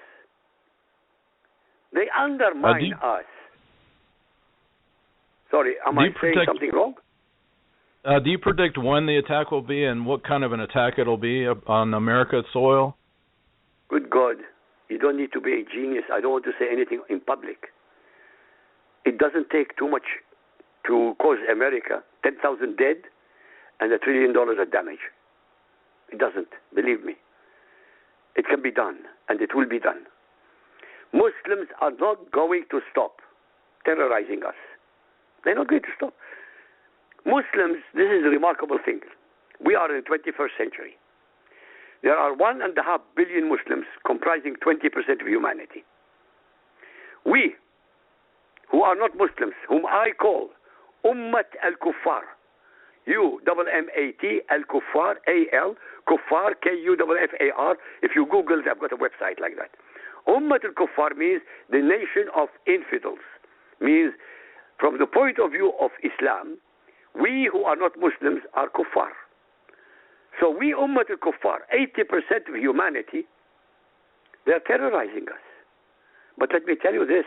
They undermine us. Sorry, am I saying something wrong? Do you predict when the attack will be and what kind of an attack it'll be on America's soil? Good God. You don't need to be a genius. I don't want to say anything in public. It doesn't take too much to cause America 10,000 dead and $1 trillion of damage. It doesn't, believe me. It can be done, and it will be done. Muslims are not going to stop terrorizing us. They're not going to stop. Muslims, this is a remarkable thing. We are in the 21st century. There are 1.5 billion Muslims comprising 20% of humanity. We, who are not Muslims, whom I call Ummat al-Kuffar, U-M-M-A-T, al-Kuffar, A-L, Kuffar, K-U-F-F-A-R. If you Google it, I've got a website like that. Ummat al-Kuffar means the nation of infidels. Means, from the point of view of Islam, we who are not Muslims are kuffar. So we Ummat al-Kuffar, 80% of humanity, they are terrorizing us. But let me tell you this.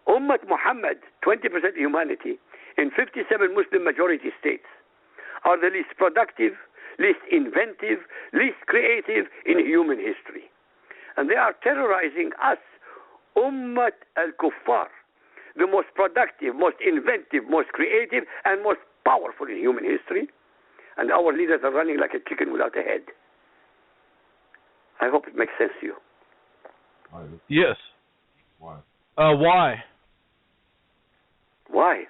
Ummat Muhammad, 20% of humanity, in 57 Muslim majority states, are the least productive, least inventive, least creative in human history. And they are terrorizing us, Ummat al-Kuffar, the most productive, most inventive, most creative, and most powerful in human history. And our leaders are running like a chicken without a head. I hope it makes sense to you. Yes. Why? Why? Why?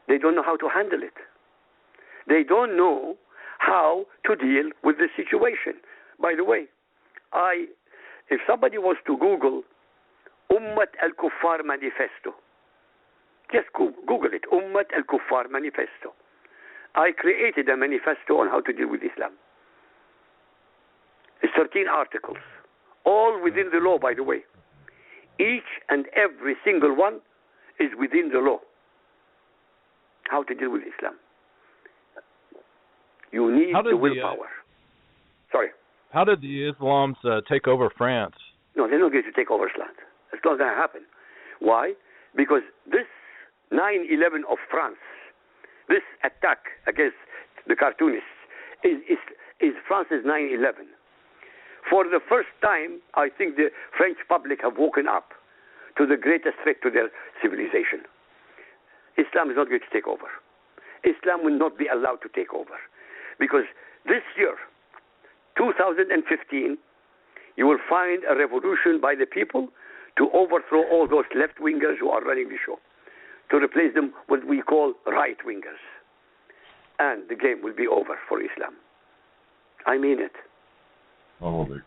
They don't know how to handle it. They don't know how to deal with the situation. By the way, if somebody was to Google Ummat al-Kuffar Manifesto, just Google it, Ummat al-Kuffar Manifesto. I created a manifesto on how to deal with Islam. It's 13 articles, all within the law, by the way. Each and every single one is within the law. How to deal with Islam. You need the willpower. Sorry. How did the Islams take over France? No, they're not going to take over Islam. It's not going to happen. Why? Because this 9/11 of France, this attack against the cartoonists, is France's 9/11. For the first time, I think the French public have woken up to the greatest threat to their civilization. Islam is not going to take over. Islam will not be allowed to take over. Because this year, 2015, you will find a revolution by the people to overthrow all those left-wingers who are running the show, to replace them with what we call right-wingers. And the game will be over for Islam. I mean it.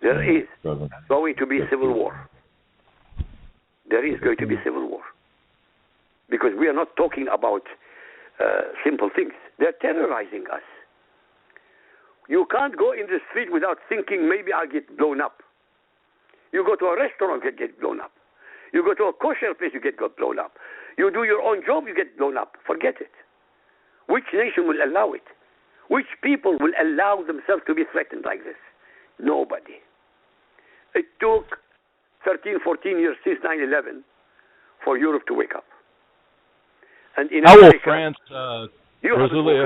There is going to be civil war. There is going to be civil war. Because we are not talking about simple things. They're terrorizing us. You can't go in the street without thinking maybe I'll get blown up. You go to a restaurant, you get blown up. You go to a kosher place, you get blown up. You do your own job, you get blown up. Forget it. Which nation will allow it? Which people will allow themselves to be threatened like this? Nobody. It took 13, 14 years since 9/11 for Europe to wake up. And in how America,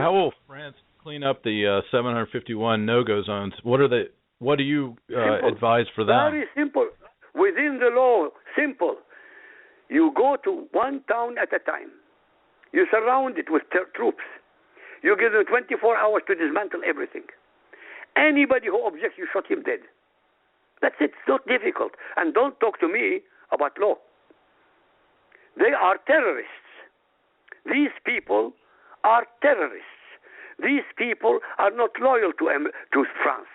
how will France clean up the 751 no-go zones? What do you advise for them? Very simple. Within the law, simple. You go to one town at a time. You surround it with troops. You give them 24 hours to dismantle everything. Anybody who objects, you shot him dead. That's it. It's not difficult. And don't talk to me about law. They are terrorists. These people are terrorists. These people are not loyal to France.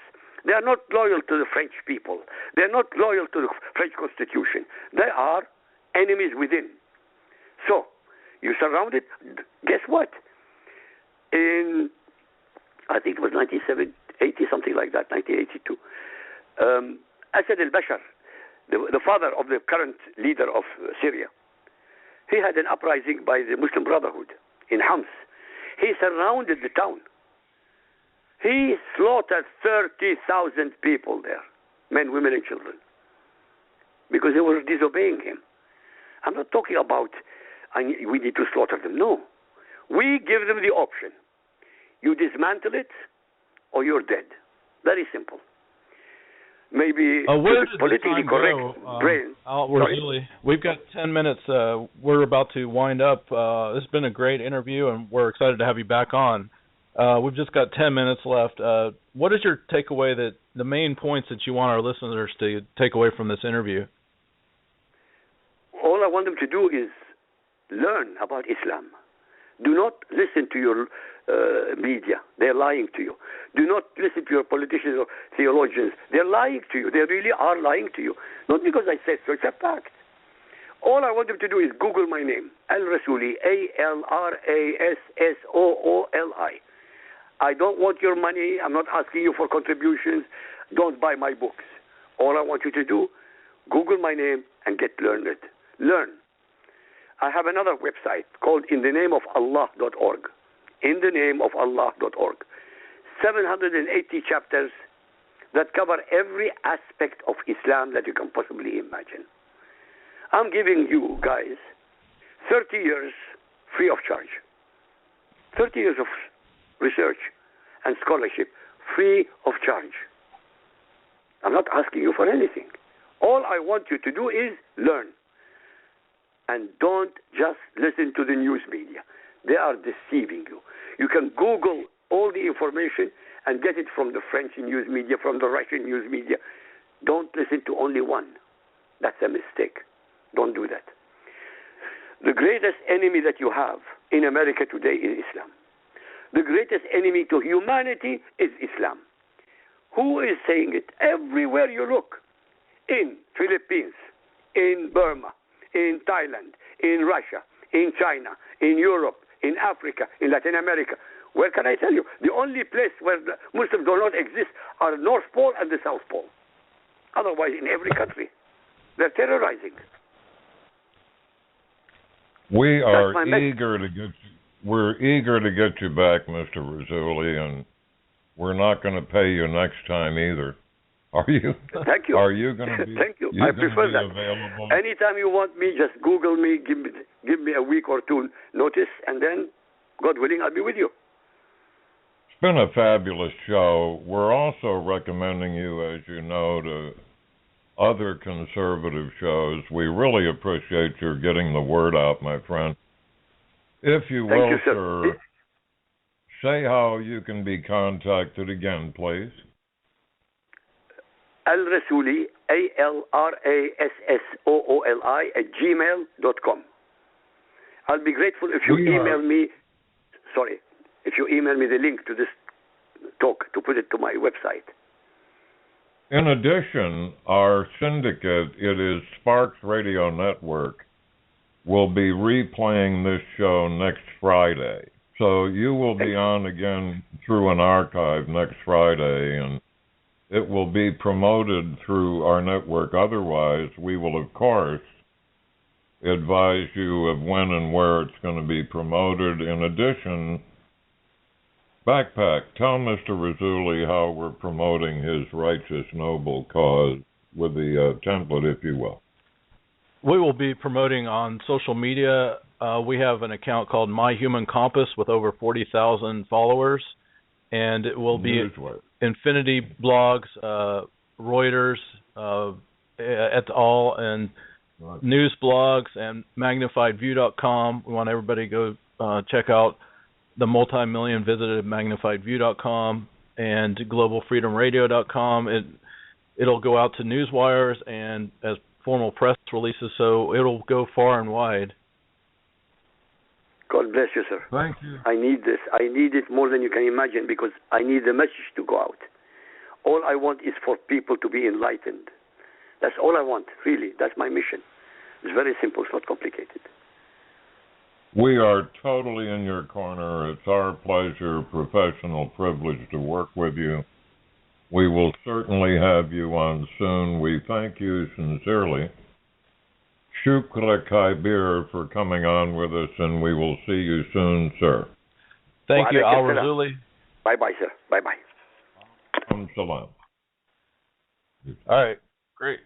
They are not loyal to the French people. They are not loyal to the French Constitution. They are enemies within. So, you surround it. Guess what? In, I think it was 1980, something like that, 1982, Asad al-Bashar, the father of the current leader of Syria, he had an uprising by the Muslim Brotherhood in Homs. He surrounded the town. He slaughtered 30,000 people there, men, women, and children, because they were disobeying him. I'm not talking about we need to slaughter them. No. We give them the option. You dismantle it or you're dead. Very simple. Maybe politically correct brain. We've got 10 minutes. We're about to wind up. This has been a great interview, and we're excited to have you back on. We've just got 10 minutes left. What is your takeaway, the main points that you want our listeners to take away from this interview? All I want them to do is learn about Islam. Do not listen to your media. They're lying to you. Do not listen to your politicians or theologians. They're lying to you. They really are lying to you. Not because I said so. It's a fact. All I want them to do is Google my name, Al-Rassooli, A-L-R-A-S-S-O-O-L-I. I don't want your money. I'm not asking you for contributions. Don't buy my books. All I want you to do, Google my name and get learned. Learn. I have another website called InTheNameOfAllah.org. InTheNameOfAllah.org. 780 chapters that cover every aspect of Islam that you can possibly imagine. I'm giving you guys 30 years free of charge. 30 years of research and scholarship free of charge. I'm not asking you for anything. All I want you to do is learn. And don't just listen to the news media. They are deceiving you. You can Google all the information and get it from the French news media, from the Russian news media. Don't listen to only one. That's a mistake. Don't do that. The greatest enemy that you have in America today is Islam. The greatest enemy to humanity is Islam. Who is saying it? Everywhere you look. In Philippines, in Burma, in Thailand, in Russia, in China, in Europe, in Africa, in Latin America. Where can I tell you? The only place where the Muslims do not exist are the North Pole and the South Pole. Otherwise, in every country, they're terrorizing. We are eager to get you back, Mr. Rassooli, and we're not going to pay you next time either. Are you? Thank you. Are you going to be? Thank you. I prefer that. Available? Anytime you want me, just Google me. Give me a week or two notice, and then, God willing, I'll be with you. It's been a fabulous show. We're also recommending you, as you know, to other conservative shows. We really appreciate your getting the word out, my friend. If you will, Thank you, sir. Say how you can be contacted again, please. Al-Rassooli, ALRASSOOLI @gmail.com. I'll be grateful if you email me the link to this talk to put it to my website. In addition, our syndicate, it is Sparks Radio Network, will be replaying this show next Friday. So you will be on again through an archive next Friday, and it will be promoted through our network. Otherwise, we will, of course, advise you of when and where it's going to be promoted. In addition, Backpack, tell Mr. Rassooli how we're promoting his righteous, noble cause with the template, if you will. We will be promoting on social media. We have an account called My Human Compass with over 40,000 followers, and it will be Infinity Blogs, Reuters, et al. And news blogs and magnifiedview.com. We want everybody to go check out the multi-million visited magnifiedview.com and globalfreedomradio.com. It'll go out to newswires and as formal press releases, so it'll go far and wide. God bless you, sir. Thank you. I need this. I need it more than you can imagine because I need the message to go out. All I want is for people to be enlightened. That's all I want, really. That's my mission. It's very simple. It's not complicated. We are totally in your corner. It's our pleasure, professional privilege to work with you. We will certainly have you on soon. We thank you sincerely. Shukra Kaibir for coming on with us, and we will see you soon, sir. Thank you, Al Razuli. Bye-bye, sir. Bye-bye. Salam. All right, great.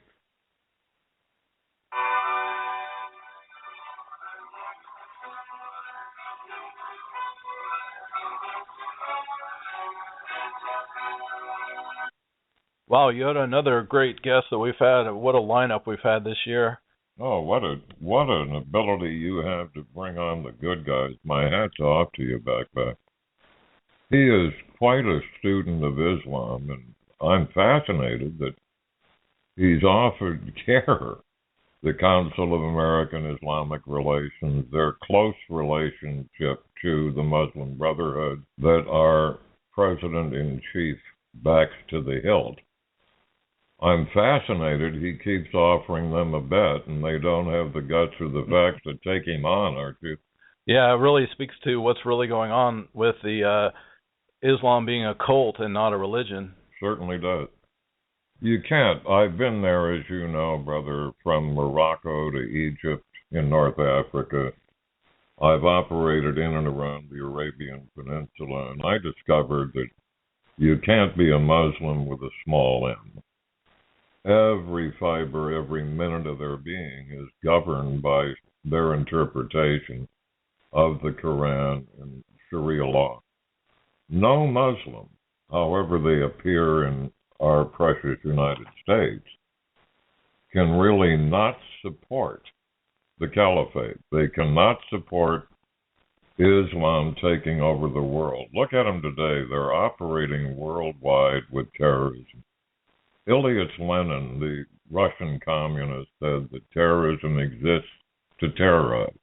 Wow, Yoda, another great guest that we've had. What a lineup we've had this year. Oh, what an ability you have to bring on the good guys. My hat's off to you, Backpack. He is quite a student of Islam, and I'm fascinated that he's offered CARE, the Council of American Islamic Relations, their close relationship to the Muslim Brotherhood that our President-in-Chief backs to the hilt. I'm fascinated he keeps offering them a bet, and they don't have the guts or the facts to take him on, aren't you? Yeah, it really speaks to what's really going on with the Islam being a cult and not a religion. Certainly does. You can't. I've been there, as you know, brother, from Morocco to Egypt in North Africa. I've operated in and around the Arabian Peninsula, and I discovered that you can't be a Muslim with a small m. Every fiber, every minute of their being is governed by their interpretation of the Quran and Sharia law. No Muslim, however they appear in our precious United States, can really not support the caliphate. They cannot support Islam taking over the world. Look at them today. They're operating worldwide with terrorism. Ilyich Lenin, the Russian communist, said that terrorism exists to terrorize.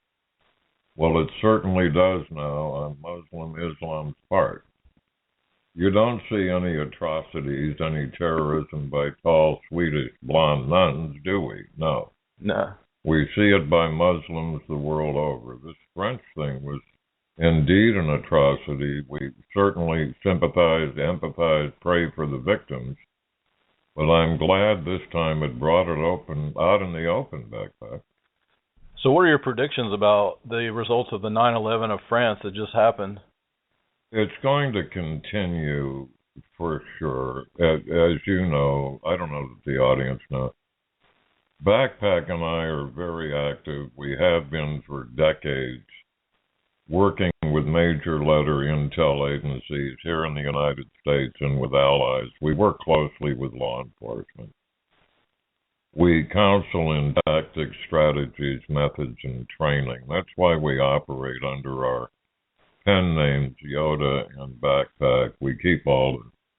Well, it certainly does now on Muslim Islam's part. You don't see any atrocities, any terrorism by tall, Swedish, blonde nuns, do we? No. No. We see it by Muslims the world over. This French thing was indeed an atrocity. We certainly sympathize, empathize, pray for the victims. But I'm glad this time it brought it out in the open, Backpack. So what are your predictions about the results of the 9/11 of France that just happened? It's going to continue for sure. As you know, I don't know that the audience knows, Backpack and I are very active. We have been for decades, working with major letter intel agencies here in the United States and with allies. We work closely with law enforcement. We counsel in tactics, strategies, methods, and training. That's why we operate under our pen names, Yoda and Backpack. We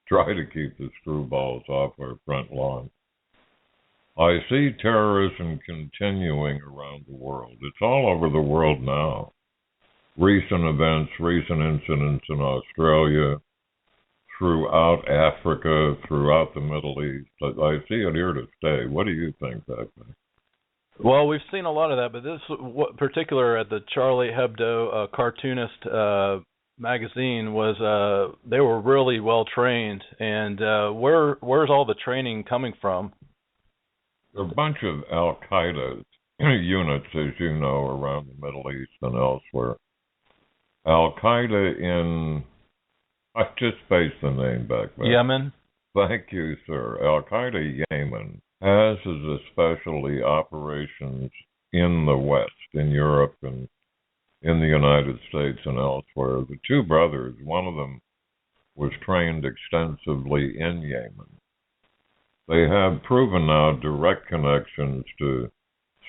try to keep the screwballs off our front lawn. I see terrorism continuing around the world. It's all over the world now. Recent events, recent incidents in Australia, throughout Africa, throughout the Middle East. I see it here to stay. What do you think, Backpack? Well, we've seen a lot of that, but this particular at the Charlie Hebdo cartoonist magazine was they were really well trained. And where's all the training coming from? There are a bunch of Al Qaeda units, as you know, around the Middle East and elsewhere. Al Qaeda in, I just spaced the name back. Yemen. Thank you, sir. Al Qaeda Yemen has as especially operations in the West, in Europe and in the United States and elsewhere. The two brothers, one of them was trained extensively in Yemen. They have proven now direct connections to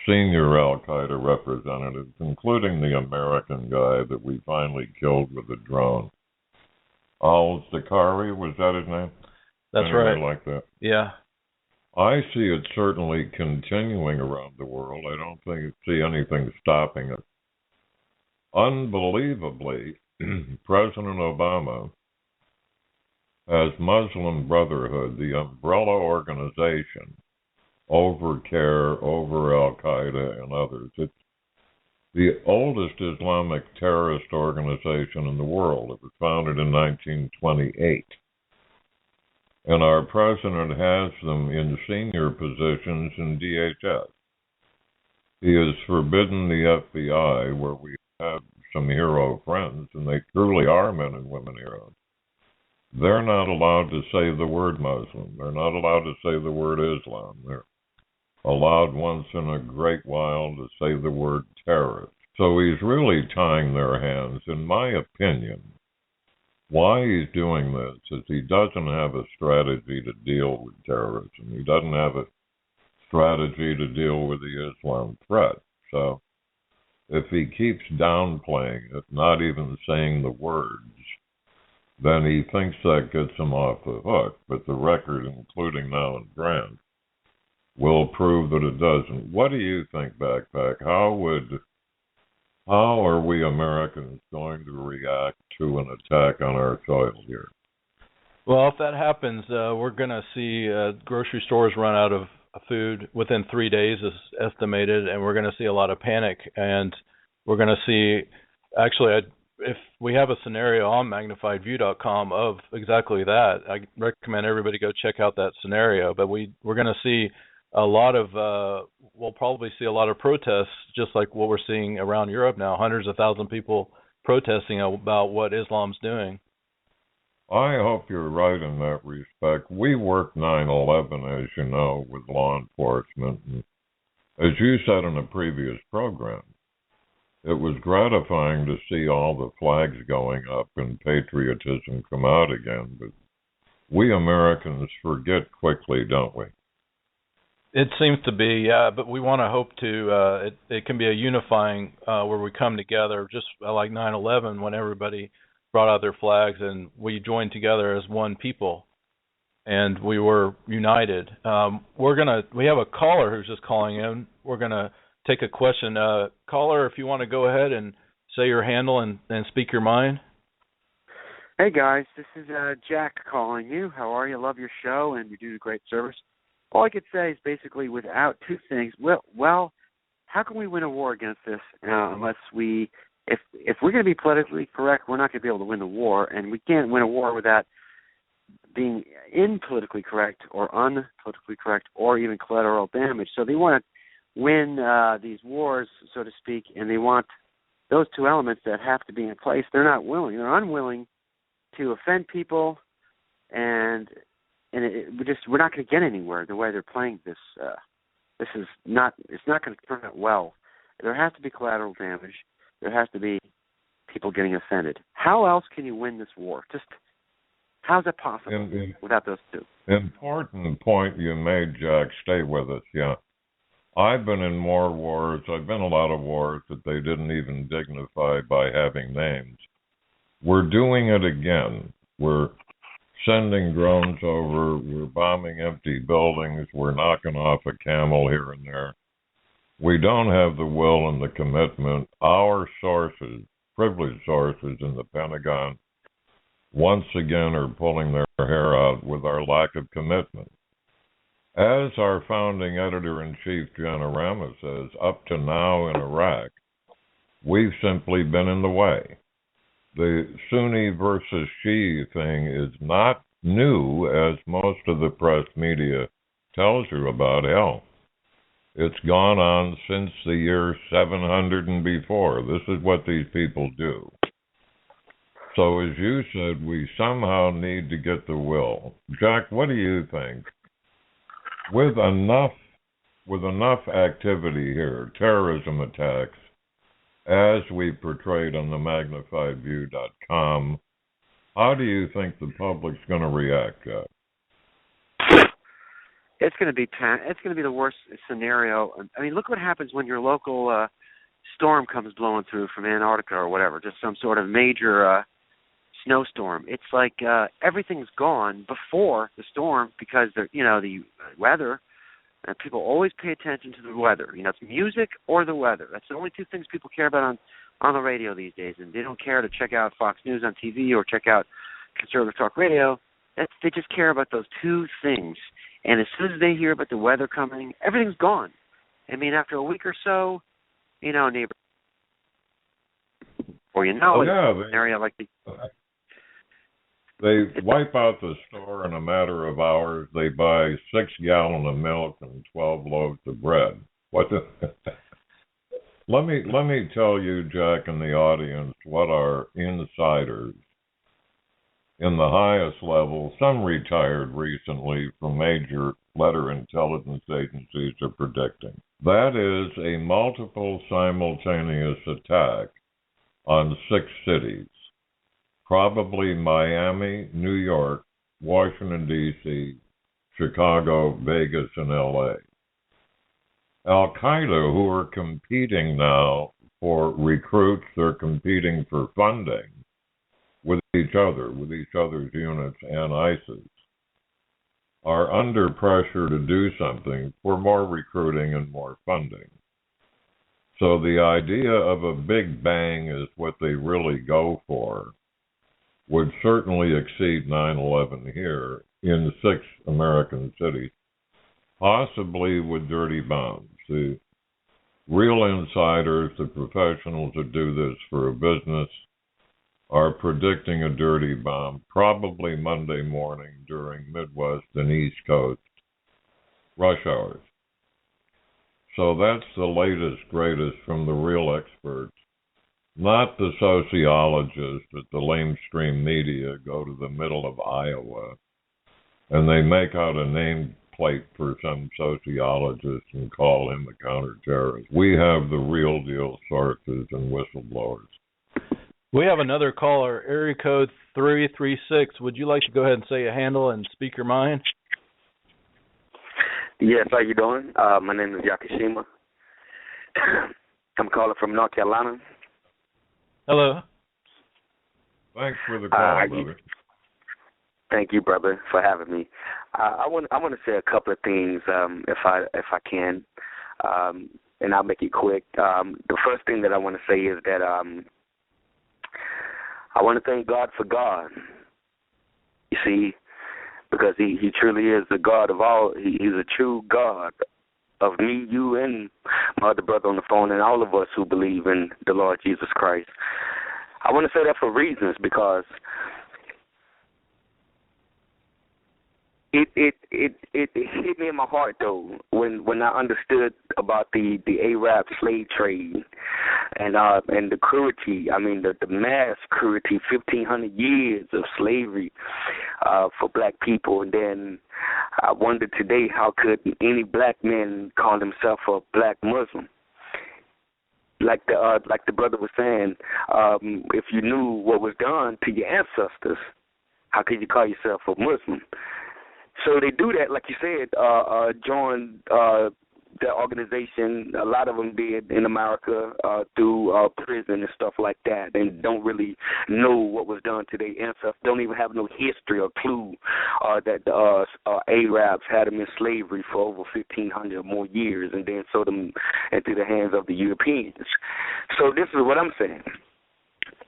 senior Al-Qaeda representatives, including the American guy that we finally killed with a drone. Al-Zakari, was that his name? That's anyway, right. Like that. Yeah. I see it certainly continuing around the world. I don't see anything stopping it. Unbelievably, President Obama has Muslim Brotherhood, the umbrella organization, over CARE, over Al-Qaeda and others. It's the oldest Islamic terrorist organization in the world. It was founded in 1928. And our president has them in senior positions in DHS. He has forbidden the FBI, where we have some hero friends, and they truly are men and women heroes. They're not allowed to say the word Muslim. They're not allowed to say the word Islam. They're allowed once in a great while to say the word terrorist. So he's really tying their hands. In my opinion, why he's doing this is he doesn't have a strategy to deal with terrorism. He doesn't have a strategy to deal with the Islam threat. So if he keeps downplaying it, not even saying the words, then he thinks that gets him off the hook. But the record, including now in France, will prove that it doesn't. What do you think, Backpack? How are we Americans going to react to an attack on our soil here? Well, if that happens, we're going to see grocery stores run out of food within 3 days, is estimated, and we're going to see a lot of panic. And we're going to see, actually, if we have a scenario on magnifiedview.com of exactly that, I recommend everybody go check out that scenario. But we're going to see a lot of, we'll probably see a lot of protests, just like what we're seeing around Europe now, hundreds of thousands of people protesting about what Islam's doing. I hope you're right in that respect. We worked 9/11, as you know, with law enforcement. And as you said in a previous program, it was gratifying to see all the flags going up and patriotism come out again. But we Americans forget quickly, don't we? It seems to be, yeah, but we want to hope to, it can be a unifying where we come together, just like 9/11 when everybody brought out their flags and we joined together as one people and we were united. We have a caller who's just calling in. We're going to take a question. Caller, if you want to go ahead and say your handle and speak your mind. Hey guys, this is Jack calling you. How are you? Love your show and you do a great service. All I could say is basically without two things. Well, how can we win a war against this unless if we're going to be politically correct, we're not going to be able to win the war, and we can't win a war without being politically correct or unpolitically correct or even collateral damage. So they want to win these wars, so to speak, and they want those two elements that have to be in place. They're not willing. They're unwilling to offend people, and we're not going to get anywhere the way they're playing this. It's not going to turn out well. There has to be collateral damage. There has to be people getting offended. How else can you win this war? Just how's that possible without those two? Important point you made, Jack. Stay with us. Yeah, I've been in more wars. I've been in a lot of wars that they didn't even dignify by having names. We're doing it again. We're sending drones over. We're bombing empty buildings. We're knocking off a camel here and there. We don't have the will and the commitment. Our sources, privileged sources in the Pentagon, once again are pulling their hair out with our lack of commitment. As our founding editor-in-chief, Jenna Rama, says, up to now in Iraq, we've simply been in the way. The Sunni versus Shia thing is not new, as most of the press media tells you about. Hell, it's gone on since the year 700 and before. This is what these people do. So as you said, we somehow need to get the will. Jack, what do you think? With enough activity here, terrorism attacks, as we portrayed on the magnifiedview.com, how do you think the public's going to react, Jack? it's going to be the worst scenario. I mean, look what happens when your local storm comes blowing through from Antarctica or whatever, just some sort of major snowstorm. It's like everything's gone before the storm because the weather. And people always pay attention to the weather. It's music or the weather. That's the only two things people care about on the radio these days. And they don't care to check out Fox News on TV or check out conservative talk radio. They just care about those two things. And as soon as they hear about the weather coming, everything's gone. I mean, after a week or so, neighbor, or an area like the. They wipe out the store in a matter of hours. They buy 6 gallons of milk and 12 loaves of bread. What the? Let me tell you, Jack, and the audience, what our insiders in the highest level, some retired recently from major letter intelligence agencies, are predicting. That is a multiple simultaneous attack on 6 cities. Probably Miami, New York, Washington, D.C., Chicago, Vegas, and L.A. Al-Qaeda, who are competing now for recruits, they're competing for funding with each other's units, and ISIS, are under pressure to do something for more recruiting and more funding. So the idea of a big bang is what they really go for. Would certainly exceed 9/11 here in 6 American cities, possibly with dirty bombs. The real insiders, the professionals that do this for a business, are predicting a dirty bomb, probably Monday morning during Midwest and East Coast rush hours. So that's the latest, greatest from the real experts. Not the sociologists that the lamestream media go to the middle of Iowa and they make out a nameplate for some sociologist and call him a counter-terrorist. We have the real deal sources and whistleblowers. We have another caller, area code 336. Would you like to go ahead and say a handle and speak your mind? Yes, how you doing? My name is Yakishima. I'm calling from North Carolina. Hello. Thanks for the call, brother. Thank you, brother, for having me. I want to say a couple of things, if I can, and I'll make it quick. The first thing that I want to say is that I want to thank God for God. You see, because He truly is the God of all. He's a true God of me, you, and my other brother on the phone, and all of us who believe in the Lord Jesus Christ. I want to say that for reasons, because it hit me in my heart, though, when I understood about the Arab slave trade and the cruelty. I mean, the mass cruelty, 1,500 years of slavery for black people. And then I wondered today, how could any black man call himself a black Muslim? Like the brother was saying, if you knew what was done to your ancestors, how could you call yourself a Muslim? So they do that, like you said, join the organization. A lot of them did in America through prison and stuff like that, and don't really know what was done to their ancestors. Don't even have no history or clue that the Arabs had them in slavery for over 1,500 or more years, and then sold them into the hands of the Europeans. So this is what I'm saying.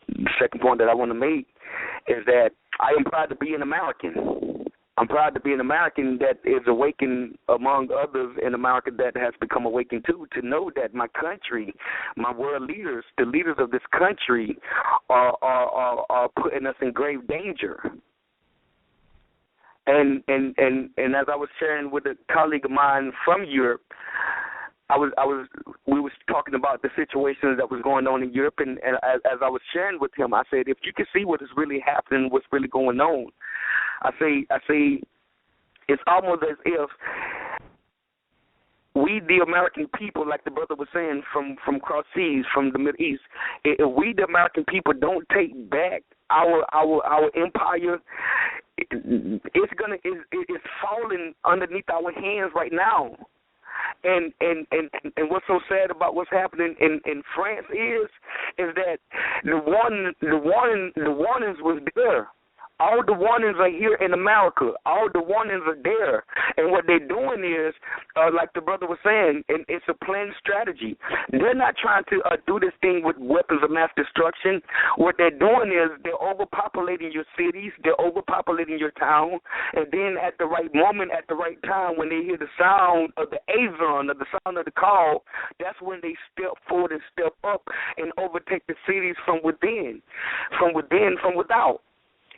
The second point that I want to make is that I am proud to be an American. I'm proud to be an American that is awakened among others in America that has become awakened too, to know that my country, my world leaders, the leaders of this country are putting us in grave danger. And as I was sharing with a colleague of mine from Europe, we was talking about the situations that was going on in Europe, and as I was sharing with him, I said, if you can see what is really happening, what's really going on, I say, it's almost as if we, the American people, like the brother was saying, from cross seas, from the Middle East, if we, the American people, don't take back our empire, it's falling underneath our hands right now. And what's so sad about what's happening in France is that the warnings was there. All the warnings are here in America. All the warnings are there. And what they're doing is, like the brother was saying, and it's a planned strategy. They're not trying to do this thing with weapons of mass destruction. What they're doing is they're overpopulating your cities. They're overpopulating your town. And then at the right moment, at the right time, when they hear the sound of the azan, or the sound of the call, that's when they step forward and step up and overtake the cities from within, from without.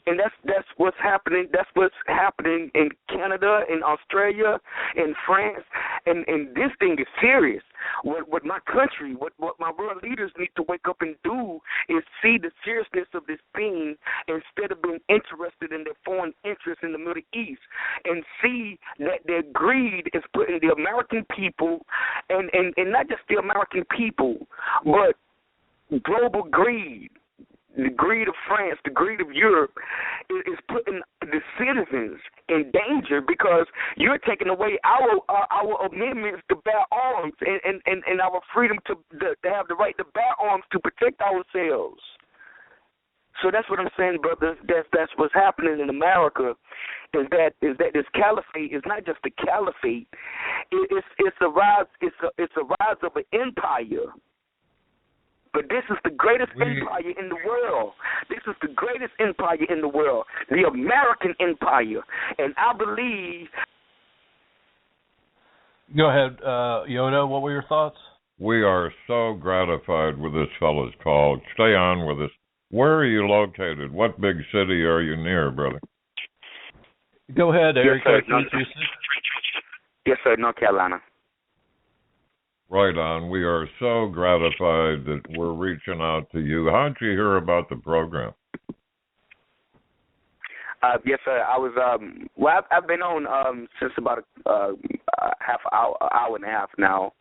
And that's what's happening. That's what's happening in Canada, in Australia, in France, and this thing is serious. What my country, what my world leaders need to wake up and do is see the seriousness of this thing instead of being interested in their foreign interests in the Middle East, and see that their greed is putting the American people, and not just the American people, but global greed. The greed of France, the greed of Europe is putting the citizens in danger because you're taking away our amendments to bear arms and our freedom to have the right to bear arms to protect ourselves. So that's what I'm saying, brothers. That's what's happening in America. Is that this caliphate is not just a caliphate. It's a rise. It's a rise of an empire. But this is the greatest empire in the world. This is the greatest empire in the world, the American empire. And I believe... Go ahead, Yoda. What were your thoughts? We are so gratified with this fellow's call. Stay on with us. Where are you located? What big city are you near, brother? Go ahead, Eric. Yes, sir, North Carolina. Right on. We are so gratified that we're reaching out to you. How'd you hear about the program? Yes, sir. I was. I've been on since about a hour and a half now,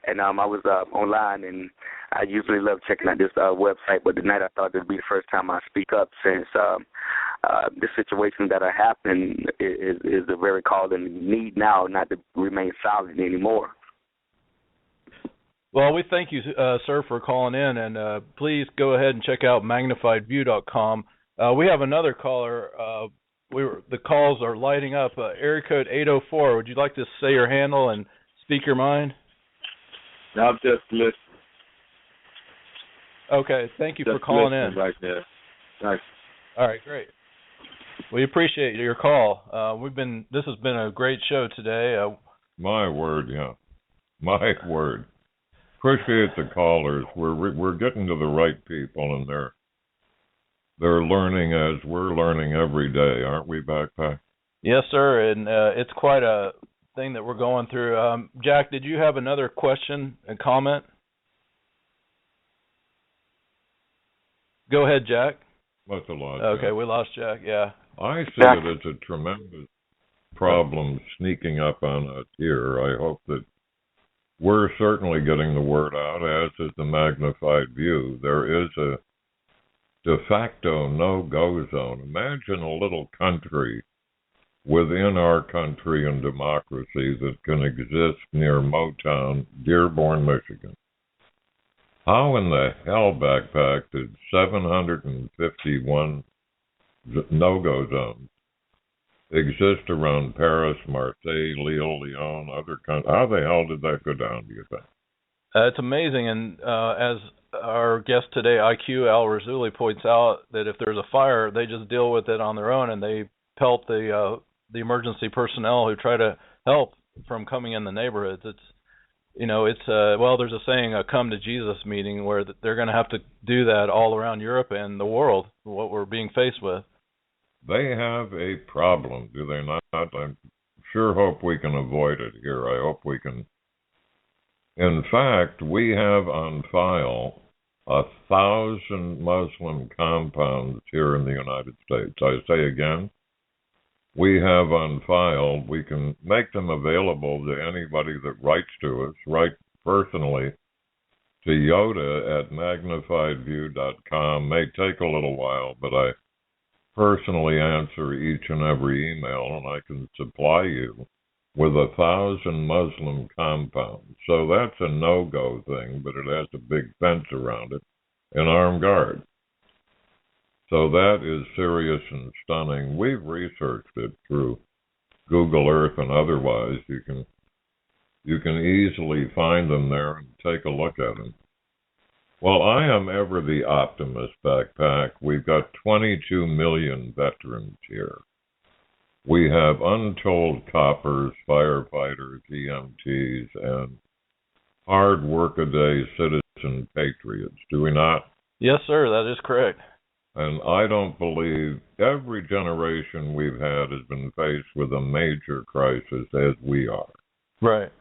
and I was online, and I usually love checking out this website. But tonight I thought it'd be the first time I speak up since the situation that are happening is a very call and need now, not to remain silent anymore. Well, we thank you, sir, for calling in, and please go ahead and check out magnifiedview.com. We have another caller. The calls are lighting up. Area code 804. Would you like to say your handle and speak your mind? I'm just listening. Okay, thank you for calling in. Right there. Thanks. All right, great. We appreciate your call. This has been a great show today. My word, yeah. My word. Appreciate the callers. We're getting to the right people, and they're learning as we're learning every day, aren't we, Backpack? Yes, sir, and it's quite a thing that we're going through. Jack, did you have another question and comment? Go ahead, Jack. That's a lot. Okay, Jack. We lost Jack, yeah. I see that it's a tremendous problem sneaking up on us here. I hope that we're certainly getting the word out, as is the magnified view. There is a de facto no-go zone. Imagine a little country within our country and democracy that can exist near Motown, Dearborn, Michigan. How in the hell, Backpack, did 751 no-go zones exist around Paris, Marseille, Lyon, other countries? How the hell did that go down, do you think? It's amazing, and as our guest today, IQ Al Razuli, points out, that if there's a fire, they just deal with it on their own, and they pelt the emergency personnel who try to help from coming in the neighborhoods. There's a saying, a come to Jesus meeting, where they're going to have to do that all around Europe and the world, what we're being faced with. They have a problem, do they not? I sure hope we can avoid it here. I hope we can. In fact, we have on file 1,000 Muslim compounds here in the United States. I say again, we have on file, we can make them available to anybody that writes to us, write personally to Yoda at magnifiedview.com. May take a little while, but personally answer each and every email, and I can supply you with 1,000 Muslim compounds. So that's a no-go thing, but it has a big fence around it, an armed guard. So that is serious and stunning. We've researched it through Google Earth and otherwise. You can easily find them there and take a look at them. Well, I am ever the optimist, Backpack. We've got 22 million veterans here. We have untold coppers, firefighters, EMTs, and hard workaday citizen patriots, do we not? Yes, sir, that is correct. And I don't believe every generation we've had has been faced with a major crisis as we are. Right.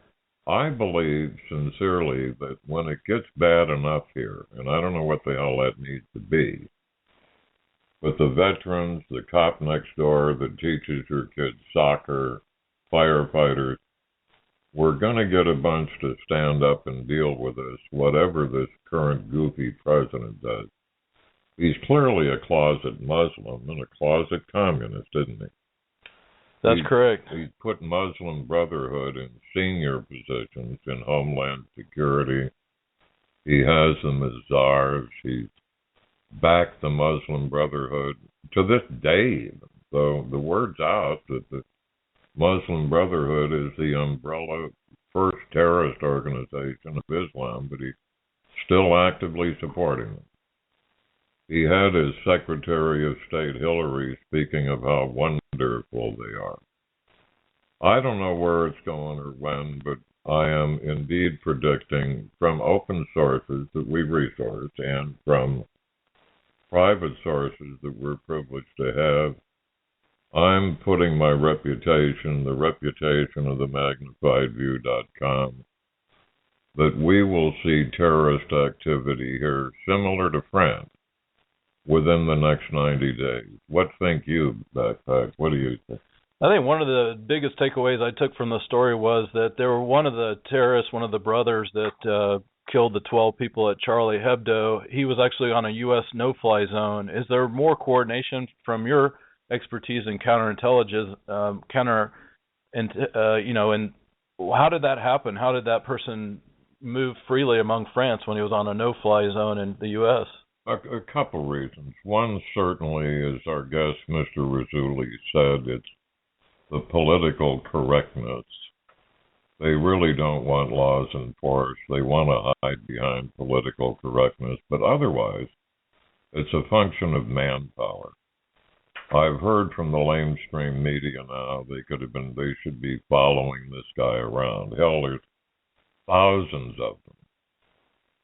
I believe sincerely that when it gets bad enough here, and I don't know what the hell that needs to be, but the veterans, the cop next door that teaches your kids soccer, firefighters, we're going to get a bunch to stand up and deal with this, whatever this current goofy president does. He's clearly a closet Muslim and a closet communist, isn't he? That's correct. He's put Muslim Brotherhood in senior positions in Homeland Security. He has them as czars. He's backed the Muslim Brotherhood to this day. So the word's out that the Muslim Brotherhood is the umbrella first terrorist organization of Islam, but he's still actively supporting them. He had his Secretary of State Hillary speaking of how wonderful they are. I don't know where it's going or when, but I am indeed predicting from open sources that we resource and from private sources that we're privileged to have. I'm putting my reputation, the reputation of the magnifiedview.com, that we will see terrorist activity here similar to France within the next 90 days. What think you, Backpack? What do you think? I think one of the biggest takeaways I took from the story was that there were one of the terrorists, one of the brothers that killed the 12 people at Charlie Hebdo. He was actually on a U.S. no-fly zone. Is there more coordination from your expertise in counterintelligence, and how did that happen? How did that person move freely among France when he was on a no-fly zone in the U.S.? A couple reasons. One, certainly, as our guest, Mr. Rizzulli, said, it's the political correctness. They really don't want laws enforced. They want to hide behind political correctness. But otherwise, it's a function of manpower. I've heard from the lamestream media now they should be following this guy around. Hell, there's thousands of them.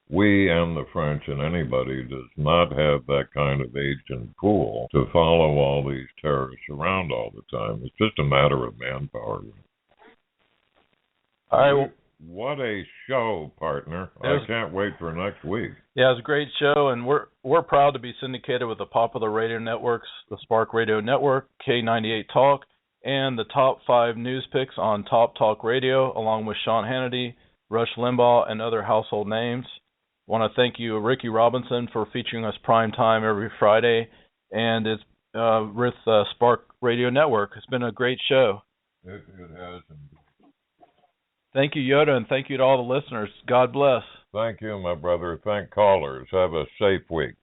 We and the French and anybody does not have that kind of agent pool to follow all these terrorists around all the time. It's just a matter of manpower. All right. What a show, partner. I can't wait for next week. Yeah, it's a great show, and we're proud to be syndicated with the popular radio networks, the Spark Radio Network, K98 Talk, and the top 5 news picks on Top Talk Radio, along with Sean Hannity, Rush Limbaugh, and other household names. I want to thank you, Ricky Robinson, for featuring us prime time every Friday, and it's with Spark Radio Network. It's been a great show. It has indeed. Thank you, Yoda, and thank you to all the listeners. God bless. Thank you, my brother. Thank callers. Have a safe week.